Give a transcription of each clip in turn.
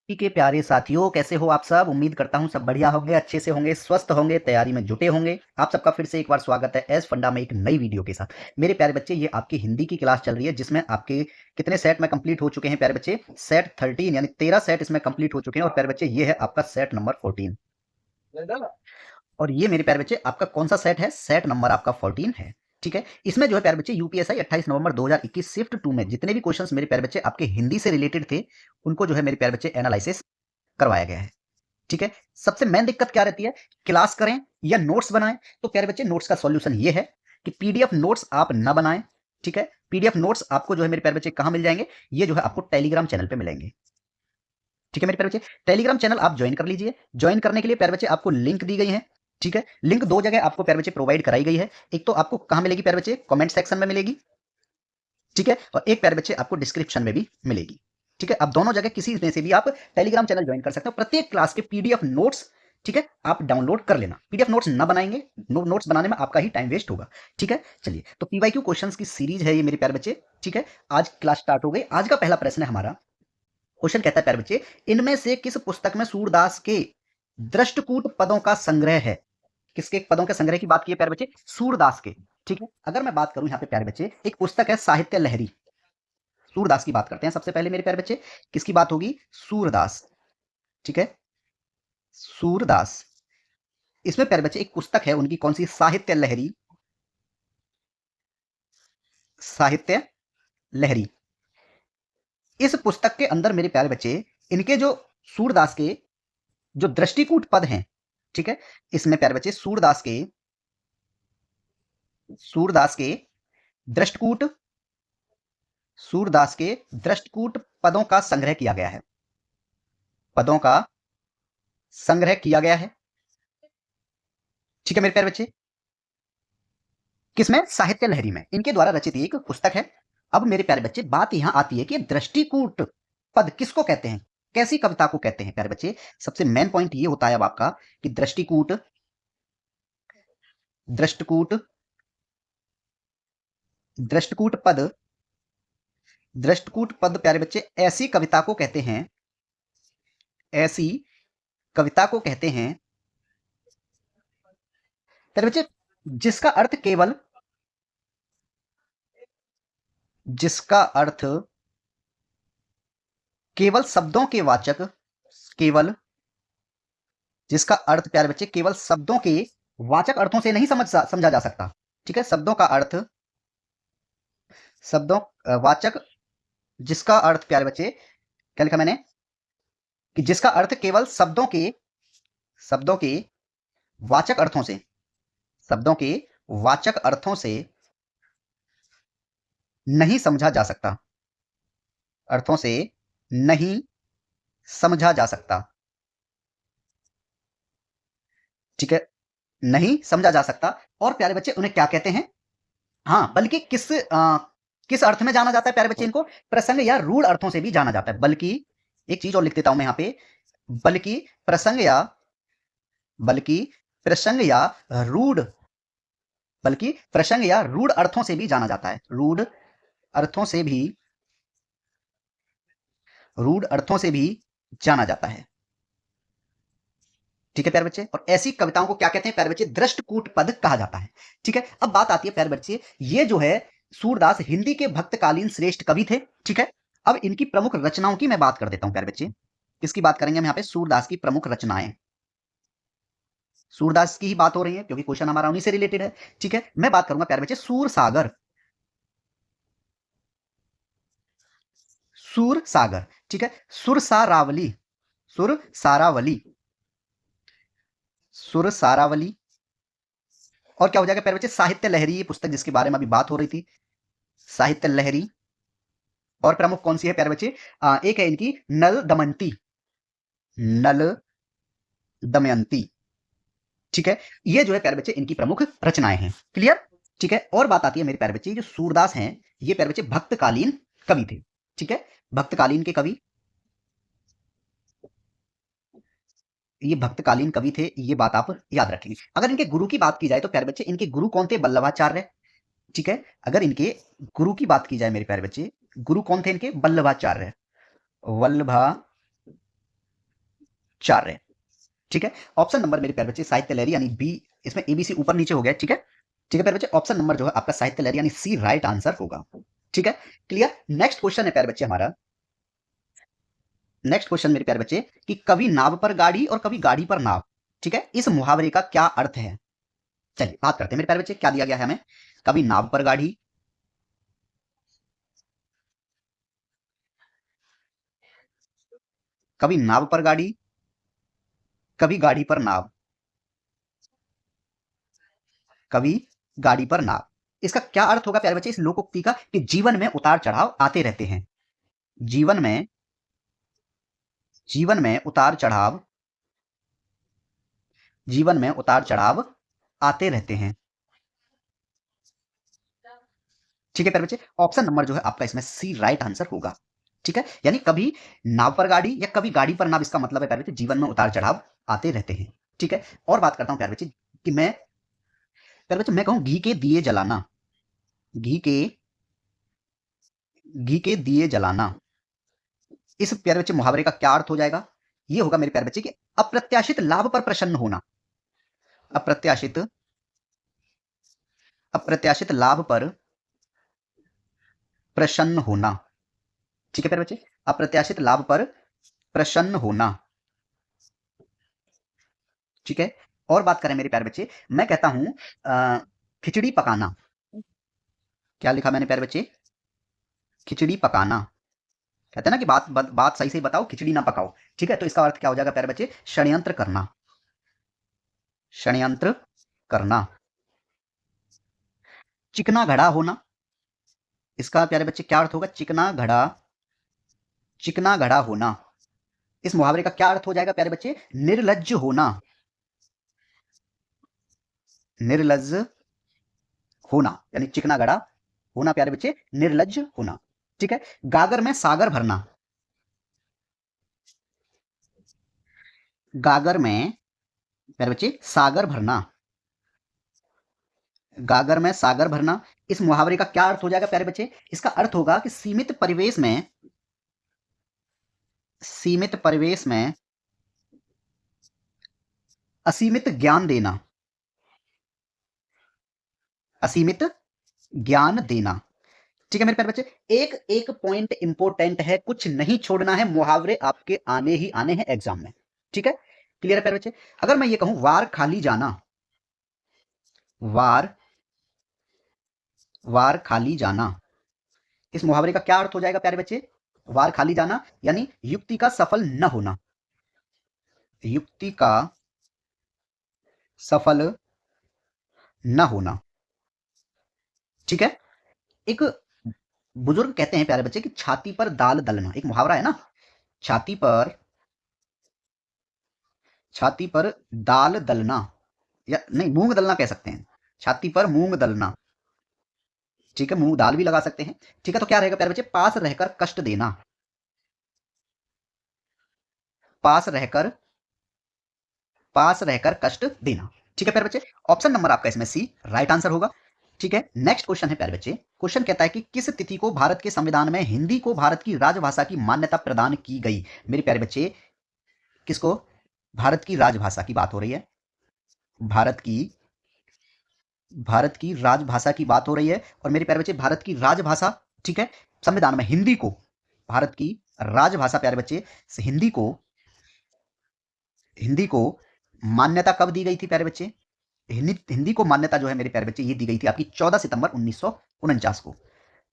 के प्यारे साथियों, कैसे हो आप सब। उम्मीद करता हूं सब बढ़िया होंगे, अच्छे से होंगे, स्वस्थ होंगे, तैयारी में जुटे होंगे। आप सबका फिर से एक बार स्वागत है एस फंडा में एक नई वीडियो के साथ। मेरे प्यारे बच्चे, ये आपकी हिंदी की क्लास चल रही है जिसमें आपके कितने सेट में कंप्लीट हो चुके हैं प्यारे बच्चे। सेट 13 यानी 13 सेट इसमें कंप्लीट हो चुके हैं। और प्यारे बच्चे, ये है आपका सेट नंबर 14। और ये मेरे प्यारे बच्चे आपका कौन सा सेट है, सेट नंबर आपका 14 है। ठीक है, इसमें जो है प्यारे बच्चे यूपीएसआई 28 नवंबर 2021 शिफ्ट 2 में जितने भी क्वेश्चंस मेरे प्यारे बच्चे आपके हिंदी से रिलेटेड थे, उनको जो है मेरे प्यारे बच्चे एनालिसिस करवाया गया है। ठीक है, सबसे मेन दिक्कत क्या रहती है, क्लास करें या नोट्स बनाएं। तो प्यारे बच्चे, नोट्स का सॉल्यूशन ये है कि पीडीएफ नोट्स आप ना बनाएं। ठीक है, पीडीएफ नोट्स आपको जो है मेरे प्यारे बच्चे कहां मिल जाएंगे, ये जो है आपको टेलीग्राम चैनल पे मिलेंगे। ठीक है मेरे प्यारे बच्चे, टेलीग्राम चैनल आप ज्वाइन कर लीजिए। ज्वाइन करने के लिए प्यारे बच्चे आपको लिंक दी गई है। ठीक है, लिंक दो जगह आपको प्यारे बच्चे प्रोवाइड कराई गई है। एक तो आपको कहां मिलेगी प्यारे बच्चे, कमेंट सेक्शन में मिलेगी। ठीक है, और एक प्यारे बच्चे आपको डिस्क्रिप्शन में भी मिलेगी। ठीक है, आप दोनों जगह किसी में से भी आप टेलीग्राम चैनल ज्वाइन कर सकते हो। प्रत्येक क्लास के पीडीएफ नोट्स, ठीक है, आप डाउनलोड कर लेना। पीडीएफ नोट्स ना बनाएंगे, नोट्स बनाने में आपका ही टाइम वेस्ट होगा। ठीक है, चलिए, तो पीवाईक्यू क्वेश्चंस की सीरीज है ये मेरे प्यारे बच्चे। ठीक है, आज क्लास स्टार्ट हो गई। आज का पहला प्रश्न है हमारा। क्वेश्चन कहता है प्यारे बच्चे, इनमें से किस पुस्तक में सूरदास के दृष्टकूट पदों का संग्रह है। किसके पदों के संग्रह की बात की है प्यारे बच्चे, सूरदास के। ठीक है, अगर मैं बात करूं यहाँ पे प्यारे बच्चे, एक पुस्तक है साहित्य लहरी। सूरदास की बात करते हैं सबसे पहले मेरे प्यारे बच्चे। किसकी बात होगी, सूरदास। ठीक है, सूरदास। इसमें प्यारे बच्चे एक पुस्तक है उनकी, कौन सी, साहित्य लहरी। साहित्य लहरी। इस पुस्तक के अंदर मेरे प्यारे बच्चे, इनके जो सूरदास के जो दृष्टिकूट पद हैं, ठीक है, इसमें प्यारे बच्चे सूरदास के दृष्टकूट, सूरदास के दृष्टकूट पदों का संग्रह किया गया है। पदों का संग्रह किया गया है। ठीक है मेरे प्यारे बच्चे, किसमें, साहित्य लहरी में, इनके द्वारा रचित एक पुस्तक है। अब मेरे प्यारे बच्चे, बात यहां आती है कि दृष्टिकूट पद किसको कहते हैं, कैसी कविता को कहते हैं प्यारे बच्चे। सबसे मेन पॉइंट ये होता है अब आपका कि दृष्टिकूट, दृष्टकूट, दृष्टकूट पद, दृष्टकूट पद प्यारे बच्चे ऐसी कविता को कहते हैं, ऐसी कविता को कहते हैं प्यारे बच्चे जिसका अर्थ केवल, जिसका अर्थ केवल शब्दों के वाचक, केवल, जिसका अर्थ प्यारे बच्चे केवल शब्दों के वाचक अर्थों से नहीं समझा जा सकता। ठीक है, शब्दों का अर्थ, शब्दों वाचक, जिसका अर्थ प्यारे बच्चे क्या लिखा मैंने, कि जिसका अर्थ केवल शब्दों के वाचक अर्थों से, शब्दों के वाचक अर्थों से नहीं समझा जा सकता, अर्थों से नहीं समझा जा सकता। ठीक है, नहीं समझा जा सकता। और प्यारे बच्चे उन्हें क्या कहते हैं, हाँ, बल्कि किस अर्थ में जाना जाता है प्यारे बच्चे, इनको प्रसंग या रूढ़ अर्थों से भी जाना जाता है। बल्कि, एक चीज और लिख देता हूं मैं यहां पे, बल्कि प्रसंग या, बल्कि प्रसंग या रूढ़, बल्कि प्रसंग या रूढ़ अर्थों से भी जाना जाता है। रूढ़ अर्थों से भी, रूढ़ अर्थों से भी जाना जाता है। ठीक है प्यारे बच्चे, और ऐसी कविताओं को क्या कहते हैं प्यारे बच्चे, दृष्टकूट पद कहा जाता है। ठीक है, अब बात आती है प्यारे बच्चे, ये जो है सूरदास हिंदी के भक्तकालीन श्रेष्ठ कवि थे। ठीक है, अब इनकी प्रमुख रचनाओं की मैं बात कर देता हूं प्यारे बच्चे। किसकी बात करेंगे हम यहाँ पे, सूरदास की प्रमुख रचनाएं। सूरदास की ही बात हो रही है क्योंकि क्वेश्चन हमारा उन्हीं से रिलेटेड है। ठीक है, मैं बात करूंगा प्यारे बच्चे सूर सागर, सूर सागर। ठीक है, सुर सारावली, सुर सारावली, सुर सारावली। और क्या हो जाएगा प्यारे बच्चे, साहित्य लहरी, ये पुस्तक जिसके बारे में अभी बात हो रही थी, साहित्य लहरी। और प्रमुख कौन सी है प्यारे बच्चे, एक है इनकी नल दमयंती, नल दमयंती। ठीक है, ये जो है प्यारे बच्चे इनकी प्रमुख रचनाएं हैं। क्लियर। ठीक है, और बात आती है मेरे प्यारे बच्चे, जो सूरदास हैं ये प्यारे बच्चे भक्तकालीन कवि थे। ठीक है, भक्तकालीन के कवि, ये भक्तकालीन कवि थे, ये बात आप याद रखेंगे। अगर इनके गुरु की बात की जाए तो प्यारे बच्चे इनके गुरु कौन थे, वल्लभाचार्य। ठीक है, अगर इनके गुरु की बात की जाए मेरे प्यारे बच्चे, गुरु कौन थे इनके, वल्लभाचार्य, वल्लभाचार्य। चार्य। ठीक है, ऑप्शन नंबर मेरे प्यारे बच्चे साहित्य लहरी यानी बी, इसमें एबीसी ऊपर नीचे हो गया। ठीक है, ठीक है प्यारे बच्चे, ऑप्शन नंबर जो है आपका साहित्य लहरी यानी सी राइट आंसर होगा। ठीक है, क्लियर। नेक्स्ट क्वेश्चन है प्यारे बच्चे हमारा, नेक्स्ट क्वेश्चन मेरे प्यारे बच्चे कि कभी नाव पर गाड़ी और कभी गाड़ी पर नाव, ठीक है, इस मुहावरे का क्या अर्थ है। चलिए बात करते हैं मेरे प्यारे बच्चे, क्या दिया गया है हमें। कभी नाव पर गाड़ी, कभी नाव पर गाड़ी, कभी गाड़ी पर नाव, कभी गाड़ी पर नाव, इसका क्या अर्थ होगा प्यारे बच्चे इस लोकोक्ति का कि जीवन में उतार चढ़ाव आते रहते हैं। जीवन में, जीवन में उतार चढ़ाव, जीवन में उतार चढ़ाव आते रहते हैं। ठीक है प्यारे बच्चे, ऑप्शन नंबर जो है आपका इसमें सी राइट आंसर होगा। ठीक है, यानी कभी नाव पर गाड़ी या कभी गाड़ी पर नाव, इसका मतलब है प्यारे बच्चे जीवन में उतार चढ़ाव आते रहते हैं। ठीक है, और बात करता हूं प्यारे बच्चे कि मैं, प्यारे बच्चे मैं कहूं घी के दिए जलाना, घी के, घी के दिए जलाना, इस प्यारे बच्चे मुहावरे का क्या अर्थ हो जाएगा। ये होगा मेरे प्यारे बच्चे कि अप्रत्याशित लाभ पर प्रसन्न होना, अप्रत्याशित, अप्रत्याशित लाभ पर प्रसन्न होना। ठीक है प्यारे बच्चे, अप्रत्याशित लाभ पर प्रसन्न होना। ठीक है, और बात करें मेरे प्यारे बच्चे, मैं कहता हूं खिचड़ी पकाना, क्या लिखा मैंने प्यारे बच्चे, खिचड़ी पकाना। कहते हैं ना कि बात सही से बताओ, खिचड़ी ना पकाओ। ठीक है, तो इसका अर्थ क्या हो जाएगा प्यारे बच्चे, षड्यंत्र करना, षड्यंत्र करना। चिकना घड़ा होना, इसका प्यारे बच्चे क्या अर्थ होगा, चिकना घड़ा, चिकना घड़ा होना, इस मुहावरे का क्या अर्थ हो जाएगा प्यारे बच्चे, निर्लज्ज होना, निर्लज्ज होना, यानी चिकना घड़ा होना प्यारे बच्चे निर्लज्ज होना। ठीक है, गागर में सागर भरना, गागर में प्यारे बच्चे सागर भरना, गागर में सागर भरना, इस मुहावरे का क्या अर्थ हो जाएगा प्यारे बच्चे, इसका अर्थ होगा कि सीमित परिवेश में, सीमित परिवेश में असीमित ज्ञान देना, असीमित ज्ञान देना। ठीक है मेरे प्यारे बच्चे, एक एक पॉइंट इंपॉर्टेंट है, कुछ नहीं छोड़ना है, मुहावरे आपके आने ही आने हैं एग्जाम में। ठीक है, क्लियर है प्यारे बच्चे। अगर मैं ये कहूं वार खाली जाना, वार, वार खाली जाना, इस मुहावरे का क्या अर्थ हो जाएगा प्यारे बच्चे, वार खाली जाना यानी युक्ति का सफल न होना, युक्ति का सफल न होना। ठीक है, एक बुजुर्ग कहते हैं प्यारे बच्चे कि छाती पर दाल दलना, एक मुहावरा है ना, छाती पर, छाती पर दाल दलना, या नहीं मूंग दलना कह सकते हैं, छाती पर मूंग दलना। ठीक है, मूंग दाल भी लगा सकते हैं। ठीक है, तो क्या रहेगा प्यारे बच्चे, पास रहकर कष्ट देना, पास रहकर, पास रहकर कष्ट देना। ठीक है प्यारे बच्चे, ऑप्शन नंबर आपका इसमें सी राइट आंसर होगा। ठीक है, नेक्स्ट क्वेश्चन है प्यारे बच्चे, क्वेश्चन कहता है कि किस तिथि को भारत के संविधान में हिंदी को भारत की राजभाषा की मान्यता प्रदान की गई। मेरे प्यारे बच्चे, किसको, भारत की राजभाषा की बात हो रही है, भारत की, भारत की राजभाषा की बात हो रही है, और मेरे प्यारे बच्चे भारत की राजभाषा, ठीक है, संविधान में हिंदी को, भारत की राजभाषा प्यारे बच्चे हिंदी को, हिंदी को मान्यता कब दी गई थी प्यारे बच्चे, हिंदी, हिंदी को मान्यता जो है मेरे प्यारे बच्चे ये दी गई थी आपकी 14 सितंबर 1949 को,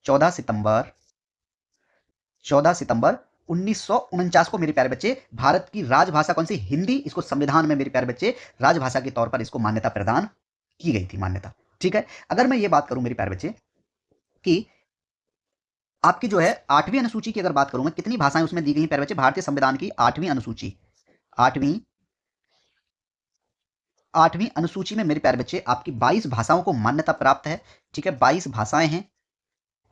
14 सितंबर, 14 सितंबर 1949 को मेरे प्यारे बच्चे भारत की राजभाषा कौन सी, हिंदी, इसको संविधान में मेरे प्यारे बच्चे राजभाषा के तौर पर इसको मान्यता प्रदान की गई थी, मान्यता। ठीक है, अगर मैं ये बात करूं मेरे प्यारे बच्चे कि आपकी जो है 8वीं अनुसूची की अगर बात करूं मैं, कितनी भाषाएं उसमें दी गई प्यारे बच्चे, भारतीय संविधान की 8वीं अनुसूची, 8वीं, 8वीं अनुसूची में मेरे प्यारे बच्चे आपकी 22 भाषाओं को मान्यता प्राप्त है। ठीक है, 22 भाषाएं हैं।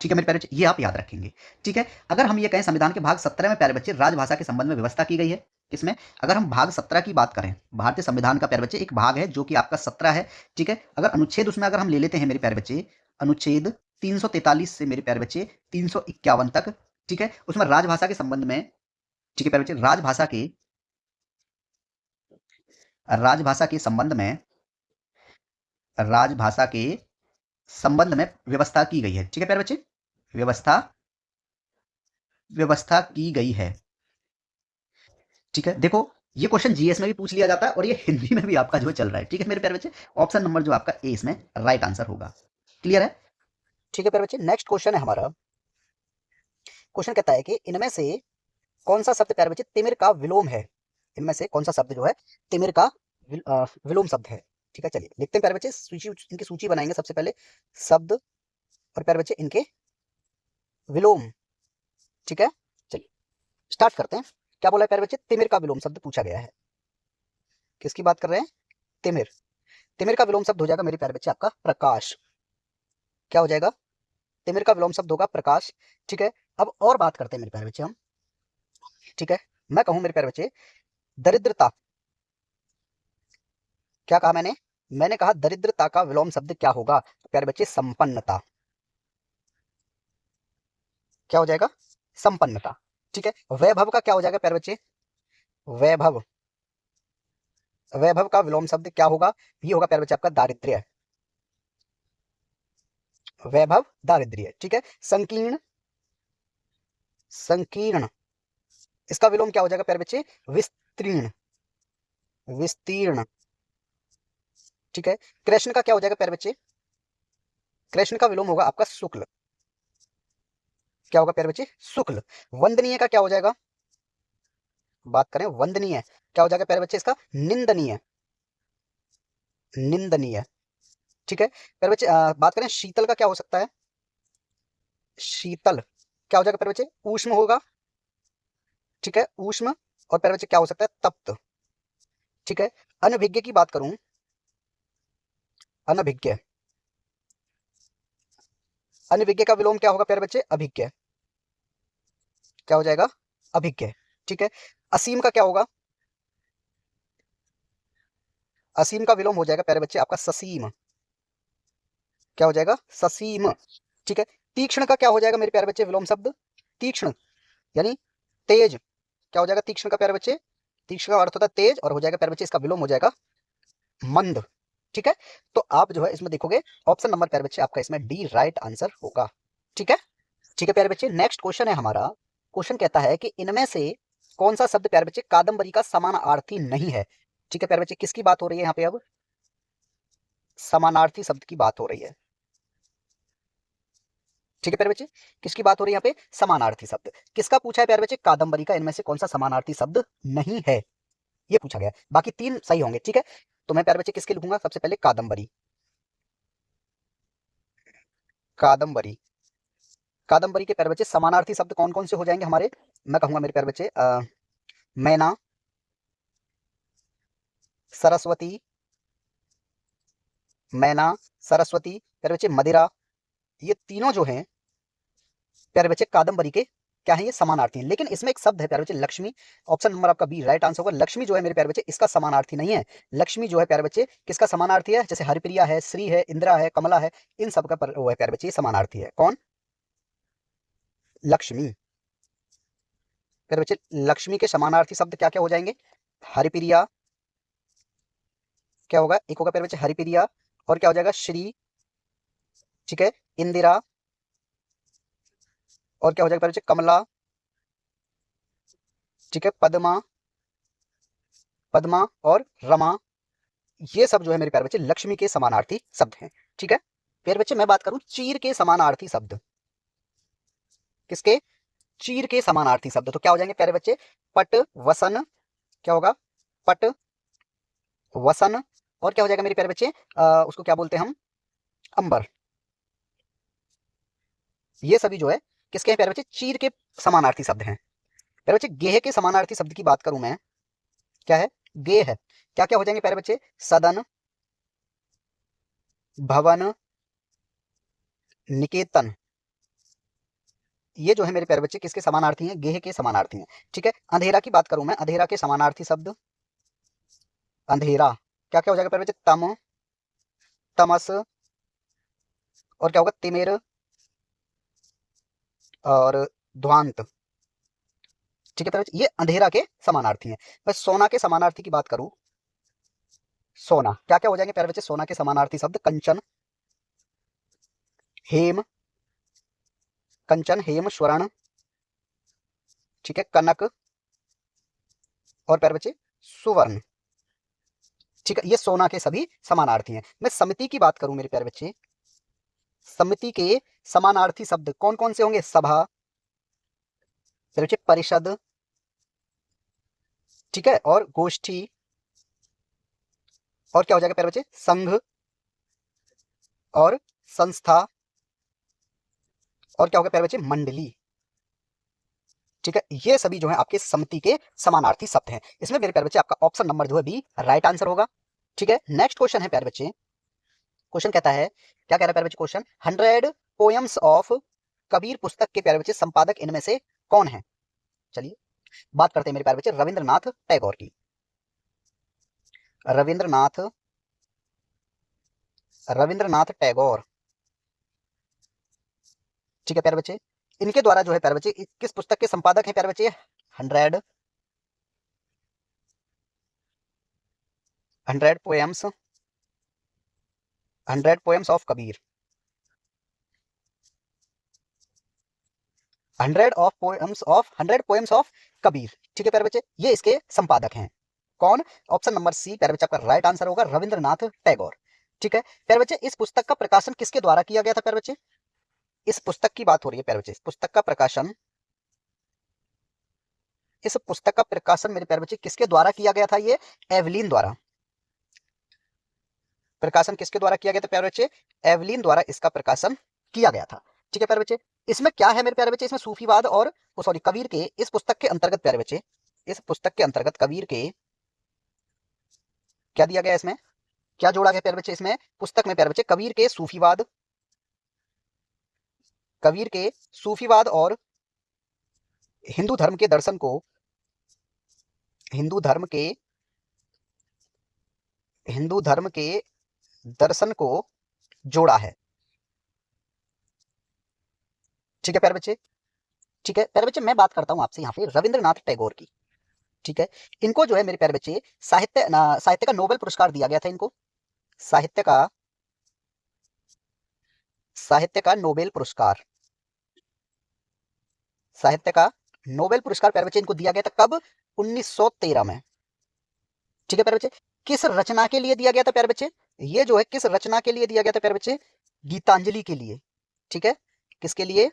ठीक है मेरे प्यारे बच्चे, ये आप याद रखेंगे। ठीक है, अगर हम ये कहें संविधान के भाग 17 में प्यारे बच्चे राजभाषा के संबंध में व्यवस्था की गई है, किसमें, अगर हम भाग 17 की बात करें, भारतीय संविधान का प्यारे बच्चे एक भाग है जो कि आपका 17 है। ठीक है, अगर अनुच्छेद उसमें अगर हम ले लेते हैं मेरे प्यारे बच्चे, अनुच्छेद 343 से मेरे प्यारे बच्चे 351 तक, ठीक है, उसमें राजभाषा के संबंध में, ठीक है प्यारे बच्चे, राजभाषा के राजभाषा के संबंध में, राजभाषा के संबंध में व्यवस्था की गई है। ठीक है प्यारे बच्चे, व्यवस्था, व्यवस्था की गई है। ठीक है, देखो ये क्वेश्चन जीएस में भी पूछ लिया जाता है और ये हिंदी में भी आपका जो है चल रहा है। ठीक है मेरे प्यारे बच्चे, ऑप्शन नंबर जो आपका ए इसमें राइट आंसर होगा। क्लियर है? ठीक है प्यारे बच्चे, नेक्स्ट क्वेश्चन है हमारा। क्वेश्चन कहता है कि इनमें से कौन सा शब्द प्यारे बच्चे तिमिर का विलोम है? इनमें से कौन सा शब्द जो है तिमिर का विलोम शब्द है? ठीक है, चलिए लिखते हैं प्यारे बच्चे, सूची, इनकी सूची बनाएंगे सबसे पहले शब्द और प्यारे बच्चे इनके विलोम। ठीक है, चलिए स्टार्ट करते हैं। क्या बोला है प्यारे बच्चे? तिमिर का विलोम शब्द पूछा गया है। किसकी बात कर रहे हैं? तिमिर। तिमिर का विलोम शब्द हो जाएगा मेरे प्यारे बच्चे आपका प्रकाश। क्या हो जाएगा? तिमिर का विलोम शब्द होगा प्रकाश। ठीक है, अब और बात करते हैं मेरे प्यारे बच्चे हम। ठीक है, मैं कहूं मेरे प्यारे बच्चे दरिद्रता। क्या कहा मैंने? मैंने कहा दरिद्रता का विलोम शब्द क्या होगा? तो प्यारे बच्चे संपन्नता। क्या हो जाएगा? संपन्नता। ठीक है, वैभव का क्या हो जाएगा प्यारे बच्चे? वैभव। वैभव का विलोम शब्द क्या होगा? ये होगा प्यारे बच्चे आपका दारिद्र्य। वैभव दारिद्र्य। ठीक है, संकीर्ण। संकीर्ण, इसका विलोम क्या हो जाएगा प्यारे बच्चे? विस्तीर्ण। विस्तीर्ण। ठीक है, कृष्ण का क्या हो जाएगा प्यारे बच्चे? कृष्ण का विलोम होगा आपका शुक्ल। क्या होगा प्यारे बच्चे? शुक्ल। वंदनीय का क्या हो जाएगा? बात करें वंदनीय, क्या हो जाएगा प्यारे बच्चे इसका? निंदनीय। निंदनीय। ठीक है प्यारे बच्चे, बात करें शीतल का क्या हो सकता है? शीतल। क्या हो जाएगा प्यारे बच्चे? ऊष्म होगा। ठीक है, ऊष्म। और प्यारे बच्चे क्या हो सकता है? तप्त। ठीक है, अनभिज्ञ की बात करूं, अनभिज्ञ। अनभिज्ञ का विलोम क्या होगा प्यारे बच्चे? अभिज्ञ। क्या हो जाएगा? अभिज्ञ। ठीक है, असीम का क्या होगा? असीम का विलोम हो जाएगा प्यारे बच्चे आपका ससीम। क्या हो जाएगा? ससीम। ठीक है, तीक्ष्ण का क्या हो जाएगा मेरे प्यारे बच्चे विलोम शब्द? तीक्ष्ण यानी तेज। क्या हो जाएगा तीक्ष्ण का प्यारे बच्चे? तीक्ष्ण का अर्थ होता है तेज, और हो जाएगा प्यारे बच्चे इसका विलोम हो जाएगा मंद। ठीक है, तो आप जो है इसमें देखोगे ऑप्शन नंबर प्यारे बच्चे आपका इसमें डी राइट आंसर होगा। ठीक है, ठीक है प्यारे बच्चे, नेक्स्ट क्वेश्चन है हमारा। क्वेश्चन कहता है कि इनमें से कौन सा शब्द प्यारे बच्चे कादम्बरी का समानार्थी नहीं है? ठीक है प्यारे बच्चे, किसकी बात हो रही है यहाँ पे? अब समानार्थी शब्द की बात हो रही है। ठीक है प्यारे बच्चे, किसकी बात हो रही है यहाँ पे? समानार्थी शब्द। किसका पूछा है प्यारे बच्चे? कादम्बरी का इनमें से कौन सा समानार्थी शब्द नहीं है, ये पूछा गया। बाकी तीन सही होंगे। ठीक है, तो मैं प्यारे बच्चे किसके लिखूंगा? सबसे पहले कादम्बरी। कादम्बरी। कादम्बरी के प्यारे बच्चे समानार्थी शब्द कौन कौन से हो जाएंगे हमारे? मैं कहूंगा मेरे प्यारे बच्चे मैना, सरस्वती। मैना, सरस्वती प्यारे बच्चे मदिरा, ये तीनों जो हैं प्यारे बच्चे कादम्बरी के क्या है? ये समानार्थी हैं। लेकिन इसमें एक शब्द है प्यारे बच्चे लक्ष्मी। ऑप्शन नंबर आपका बी राइट आंसर होगा। लक्ष्मी जो है मेरे प्यारे बच्चे इसका समानार्थी नहीं है। लक्ष्मी जो है प्यारे बच्चे किसका समानार्थी है? जैसे हरिप्रिया है, श्री है, इंदिरा है, कमला है, इन सब का वो है प्यारे बच्चे ये समानार्थी है। कौन? लक्ष्मी। प्यारे बच्चे लक्ष्मी के समानार्थी शब्द क्या क्या हो जाएंगे? हरिप्रिया। क्या होगा? एक होगा प्यारे बच्चे हरिप्रिया, और क्या हो जाएगा? श्री। ठीक है, इंदिरा, और क्या हो जाएगा प्यारे बच्चे? कमला। ठीक है, पद्मा। पद्मा और रमा, ये सब जो है मेरे प्यारे बच्चे लक्ष्मी के समानार्थी शब्द हैं। ठीक है, प्यारे बच्चे मैं बात करूं चीर के समानार्थी शब्द। किसके? चीर के समानार्थी शब्द। तो क्या हो जाएंगे प्यारे बच्चे? पट, वसन। क्या होगा? पट, वसन, और क्या हो जाएगा मेरे प्यारे बच्चे? उसको क्या बोलते हैं हम? अंबर। ये सभी जो है किसके हैं प्यारे बच्चे? चीर के समानार्थी शब्द हैं। प्यारे बच्चे गेह के समानार्थी शब्द की बात करूं मैं, क्या है? गेह है। क्या क्या हो जाएंगे प्यारे बच्चे? सदन, भवन, निकेतन। ये जो है मेरे प्यारे बच्चे किसके समानार्थी हैं? गेह के समानार्थी हैं। ठीक है, अंधेरा की बात करूं मैं, अंधेरा के समानार्थी शब्द अंधेरा। क्या क्या हो जाएगा प्यारे बच्चे? तम, तमस, और क्या होगा? तिमिर, और ध्वांत। ठीक है प्यारे बच्चे, ये अंधेरा के समानार्थी हैं। बस सोना के समानार्थी की बात करूं, सोना। क्या क्या हो जाएंगे प्यारे बच्चे सोना के समानार्थी शब्द? कंचन, हेम, कंचन, हेम, स्वर्ण, ठीक है, कनक, और प्यारे बच्चे सुवर्ण। ठीक है, ये सोना के सभी समानार्थी हैं। मैं समिति की बात करूं मेरे प्यारे बच्चे, समिति के समानार्थी शब्द कौन कौन से होंगे? सभा, प्यारे बच्चे परिषद, ठीक है, और गोष्ठी, और क्या हो जाएगा प्यारे बच्चे? संघ, और संस्था, और क्या होगा प्यारे बच्चे? मंडली। ठीक है, ये सभी जो है आपके समिति के समानार्थी शब्द हैं। इसमें मेरे प्यारे बच्चे आपका ऑप्शन नंबर जो है बी राइट आंसर होगा। ठीक है, नेक्स्ट क्वेश्चन है प्यारे बच्चे, क्वेश्चन कहता है, क्या कह रहा है प्यारे बच्चे क्वेश्चन? 100 पोएम्स ऑफ कबीर पुस्तक के प्यारे बच्चे संपादक इनमें से कौन है? चलिए बात करते हैं मेरे प्यारे बच्चे रविंद्रनाथ टैगोर की। रविंद्रनाथ, रविंद्रनाथ टैगोर, ठीक है प्यारे बच्चे, इनके द्वारा जो है प्यारे बच्चे किस पुस्तक के संपादक हैं प्यारे बच्चे? 100 poems, 100 poems of Kabir, 100 poems of Kabir, ठीक है प्यारे बच्चे, ये इसके संपादक हैं। कौन? ऑप्शन नंबर सी प्यारे बच्चे आपका राइट आंसर होगा, रविंद्रनाथ टैगोर। ठीक है प्यारे बच्चे, इस पुस्तक का प्रकाशन किसके द्वारा किया गया था प्यारे बच्चे? इस पुस्तक की बात हो रही है प्यारे बच्चे, इस पुस्तक का प्रकाशन, इस पुस्तक का प्रकाशन मेरे प्यारे बच्चे किसके द्वारा किया गया था? ये एवलिन द्वारा। प्रकाशन किसके द्वारा किया गया था प्यारे बच्चे? एवलिन द्वारा इसका प्रकाशन किया गया था। ठीक है प्यारे बच्चे, इसमें क्या है मेरे प्यारे बच्चे? इसमें सूफीवाद और सॉरी कबीर के, इस पुस्तक के अंतर्गत प्यारे बच्चे, इस पुस्तक के अंतर्गत कबीर के क्या दिया गया? इसमें क्या जोड़ा गया प्यारे बच्चे? इसमें पुस्तक में प्यारे बच्चे कबीर के सूफीवाद, कबीर के सूफीवाद और हिंदू धर्म के दर्शन को, हिंदू धर्म के, हिंदू धर्म के दर्शन को जोड़ा है। ठीक है प्यारे बच्चे, ठीक है प्यारे बच्चे, मैं बात करता हूं आपसे यहाँ पे रविंद्रनाथ टैगोर की। ठीक है, इनको जो है मेरे प्यारे बच्चे साहित्य का नोबेल पुरस्कार दिया गया था इनको, साहित्य का, साहित्य का नोबेल पुरस्कार, साहित्य का नोबेल पुरस्कार प्यारे बच्चे इनको दिया गया था कब? 1913 में। ठीक है प्यारे बच्चे, किस रचना के लिए दिया गया था प्यारे बच्चे? ये जो है किस रचना के लिए दिया गया था प्यारे बच्चे? गीतांजलि के लिए। ठीक है, किसके लिए?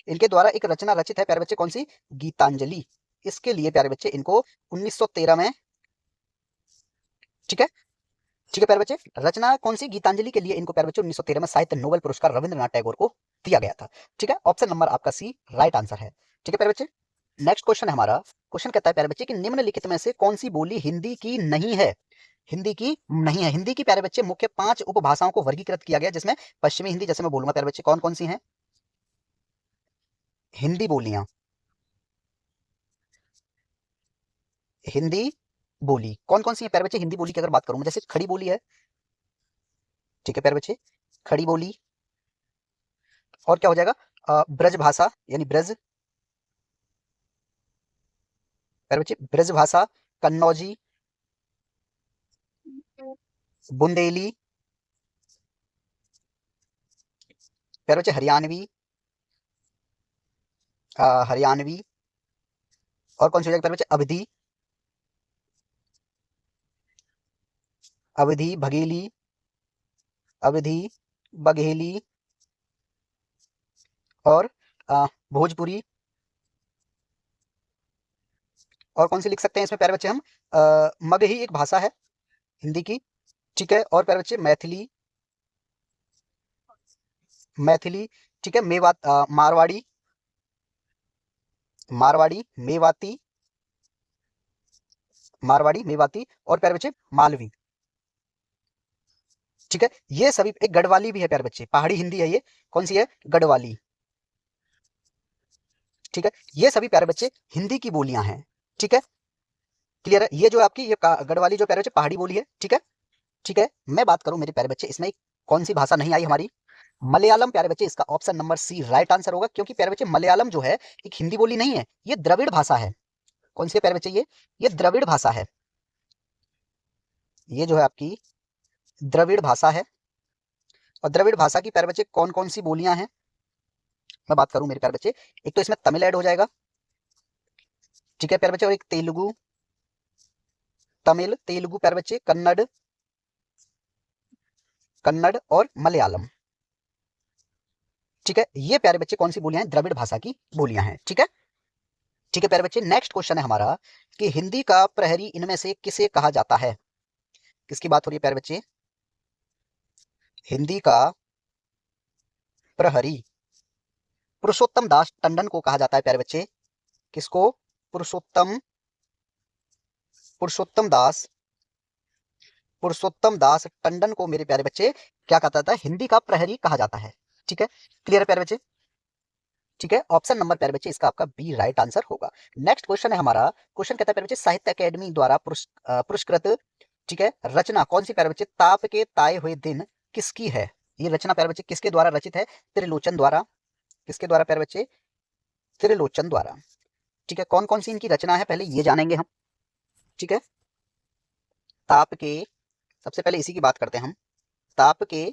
इनके द्वारा एक रचना रचित है प्यारे बच्चे, कौन सी? गीतांजलि। इसके लिए प्यारे बच्चे इनको 1913 में, ठीक है, ठीक है प्यारे बच्चे, रचना कौन सी? गीतांजलि के लिए इनको प्यारे बच्चे 1913 में साहित्य नोबेल पुरस्कार रविंद्रनाथ टैगोर को दिया गया था। ठीक है, ऑप्शन नंबर आपका सी राइट आंसर है। ठीक है प्यारे बच्चे, नेक्स्ट क्वेश्चन है हमारा, क्वेश्चन कहता है प्यारे बच्चे कि निम्नलिखित में से कौन सी बोली हिंदी की नहीं है? हिंदी की नहीं है। हिंदी की प्यारे बच्चे मुख्य 5 उपभाषाओं को वर्गीकृत किया गया, जिसमें पश्चिमी हिंदी, जैसे मैं बोलूंगा प्यारे बच्चे कौन कौन सी हैं हिंदी बोलियां, हिंदी बोली कौन कौन सी है प्यारे बच्चे? हिंदी बोली की अगर बात करूं, जैसे खड़ी बोली है, ठीक है प्यारे बच्चे, खड़ी बोली, और क्या हो जाएगा? ब्रज भाषा यानी ब्रज, प्यारे बच्चे ब्रज भाषा, कन्नौजी, बुंदेली, प्यारे बच्चे हरियाणवी, हरियाणवी, और कौन सी हो जाएगी प्यारे बच्चे? अवधी, अवधी बघेली, अवधी बघेली, और भोजपुरी, और कौन सी लिख सकते हैं इसमें प्यारे बच्चे हम? मगही एक भाषा है हिंदी की, ठीक है, और प्यारे बच्चे मैथिली, मैथिली, ठीक है, मारवाड़ी, मारवाड़ी, मेवाती, मारवाड़ी, मेवाती, और प्यारे बच्चे मालवी। ठीक है, ये सभी, एक गढ़वाली भी है प्यारे बच्चे, पहाड़ी हिंदी है ये, कौन सी है? गढ़वाली। ठीक है, ये सभी प्यारे बच्चे हिंदी की बोलियां हैं। ठीक है, क्लियर है? ये जो आपकी ये गढ़वाली जो प्यारे बच्चे पहाड़ी बोली है। ठीक है, ठीक है, मैं बात करूं मेरे प्यारे बच्चे, इसमें कौन सी भाषा नहीं आई हमारी? मलयालम प्यारे बच्चे, इसका option number C right answer होगा, क्योंकि प्यारे बच्चे मलयालम जो है एक हिंदी बोली नहीं है, ये द्रविड़ भाषा है। कौन सी है प्यारे बच्चे? ये द्रविड़ भाषा है। ये जो है आपकी द्रविड़ भाषा है। और द्रविड़ भाषा की प्यारे बच्चे कौन कौन सी बोलियां हैं, मैं बात करूं मेरे प्यारे बच्चे, एक तो इसमें तमिल ऐड हो जाएगा, ठीक है प्यारे बच्चे, और एक तेलुगु, तमिल, तेलुगु प्यारे बच्चे, कन्नड़, कन्नड़ और मलयालम, ठीक है। ये प्यारे बच्चे कौन सी बोलियां हैं, द्रविड़ भाषा की बोलियां हैं, ठीक है। ठीक है प्यारे बच्चे, नेक्स्ट क्वेश्चन है हमारा कि हिंदी का प्रहरी इनमें से किसे कहा जाता है। किसकी बात हो रही है प्यारे बच्चे, हिंदी का प्रहरी पुरुषोत्तम दास टंडन को कहा जाता है प्यारे बच्चे। किसको, पुरुषोत्तम, पुरुषोत्तम दास, पुरुषोत्तम दास टंडन को मेरे प्यारे बच्चे क्या कहा जाता है, हिंदी का प्रहरी कहा जाता है, ठीक है। क्लियर है प्यारे बच्चे, ठीक है। ऑप्शन नंबर प्यारे बच्चे इसका आपका बी राइट आंसर होगा। नेक्स्ट क्वेश्चन है हमारा, क्वेश्चन कहता है प्यारे बच्चे साहित्य अकेडमी द्वारा पुरस्कृत, ठीक है, रचना कौन सी प्यारे बच्चे, ताप के ताए हुए दिन किसकी है। ये रचना प्यारे बच्चे किसके द्वारा रचित है, त्रिलोचन द्वारा। किसके द्वारा प्यारे बच्चे, त्रिलोचन द्वारा, ठीक है। कौन कौन सी इनकी रचना है पहले ये जानेंगे हम, ठीक है। ताप के, सबसे पहले इसी की बात करते हैं हम, ताप के,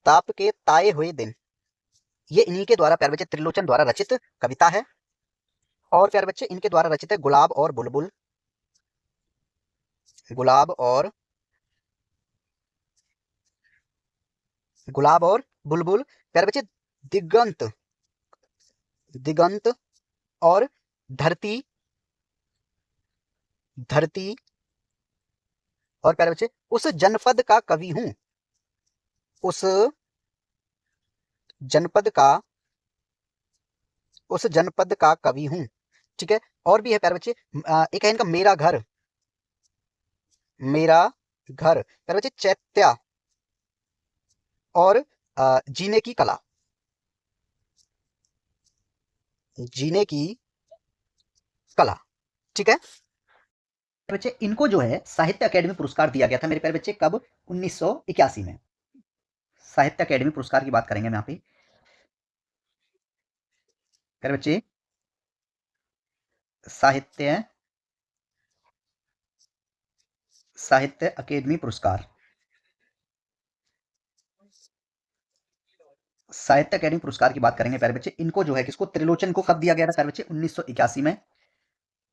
ताप के ताए हुए दिन, ये इन्हीं के द्वारा प्यारे बच्चे त्रिलोचन द्वारा रचित कविता है। और प्यारे बच्चे इनके द्वारा रचित है गुलाब और बुलबुल, गुलाब और, गुलाब और बुलबुल, प्यारे बच्चे दिगंत, दिगंत और धरती, धरती, और प्यारे बच्चे उस जनपद का कवि हूं, उस जनपद का, उस जनपद का कवि हूं, ठीक है। और भी है प्यारे बच्चे, एक है इनका मेरा घर, मेरा घर प्यारे बच्चे, चैत्या और जीने की कला, जीने की कला, ठीक है। बच्चे इनको जो है साहित्य अकेडमी पुरस्कार दिया गया था मेरे प्यारे बच्चे, कब, 1981 में। साहित्य अकेडमी पुरस्कार की बात करेंगे हम यहाँ पे प्यारे बच्चे, साहित्य, साहित्य अकेडमी पुरस्कार, साहित्य अकेडमी पुरस्कार की बात करेंगे प्यारे बच्चे, इनको जो है किसको, त्रिलोचन को कब दिया गया था प्यारे बच्चे, 1981 में।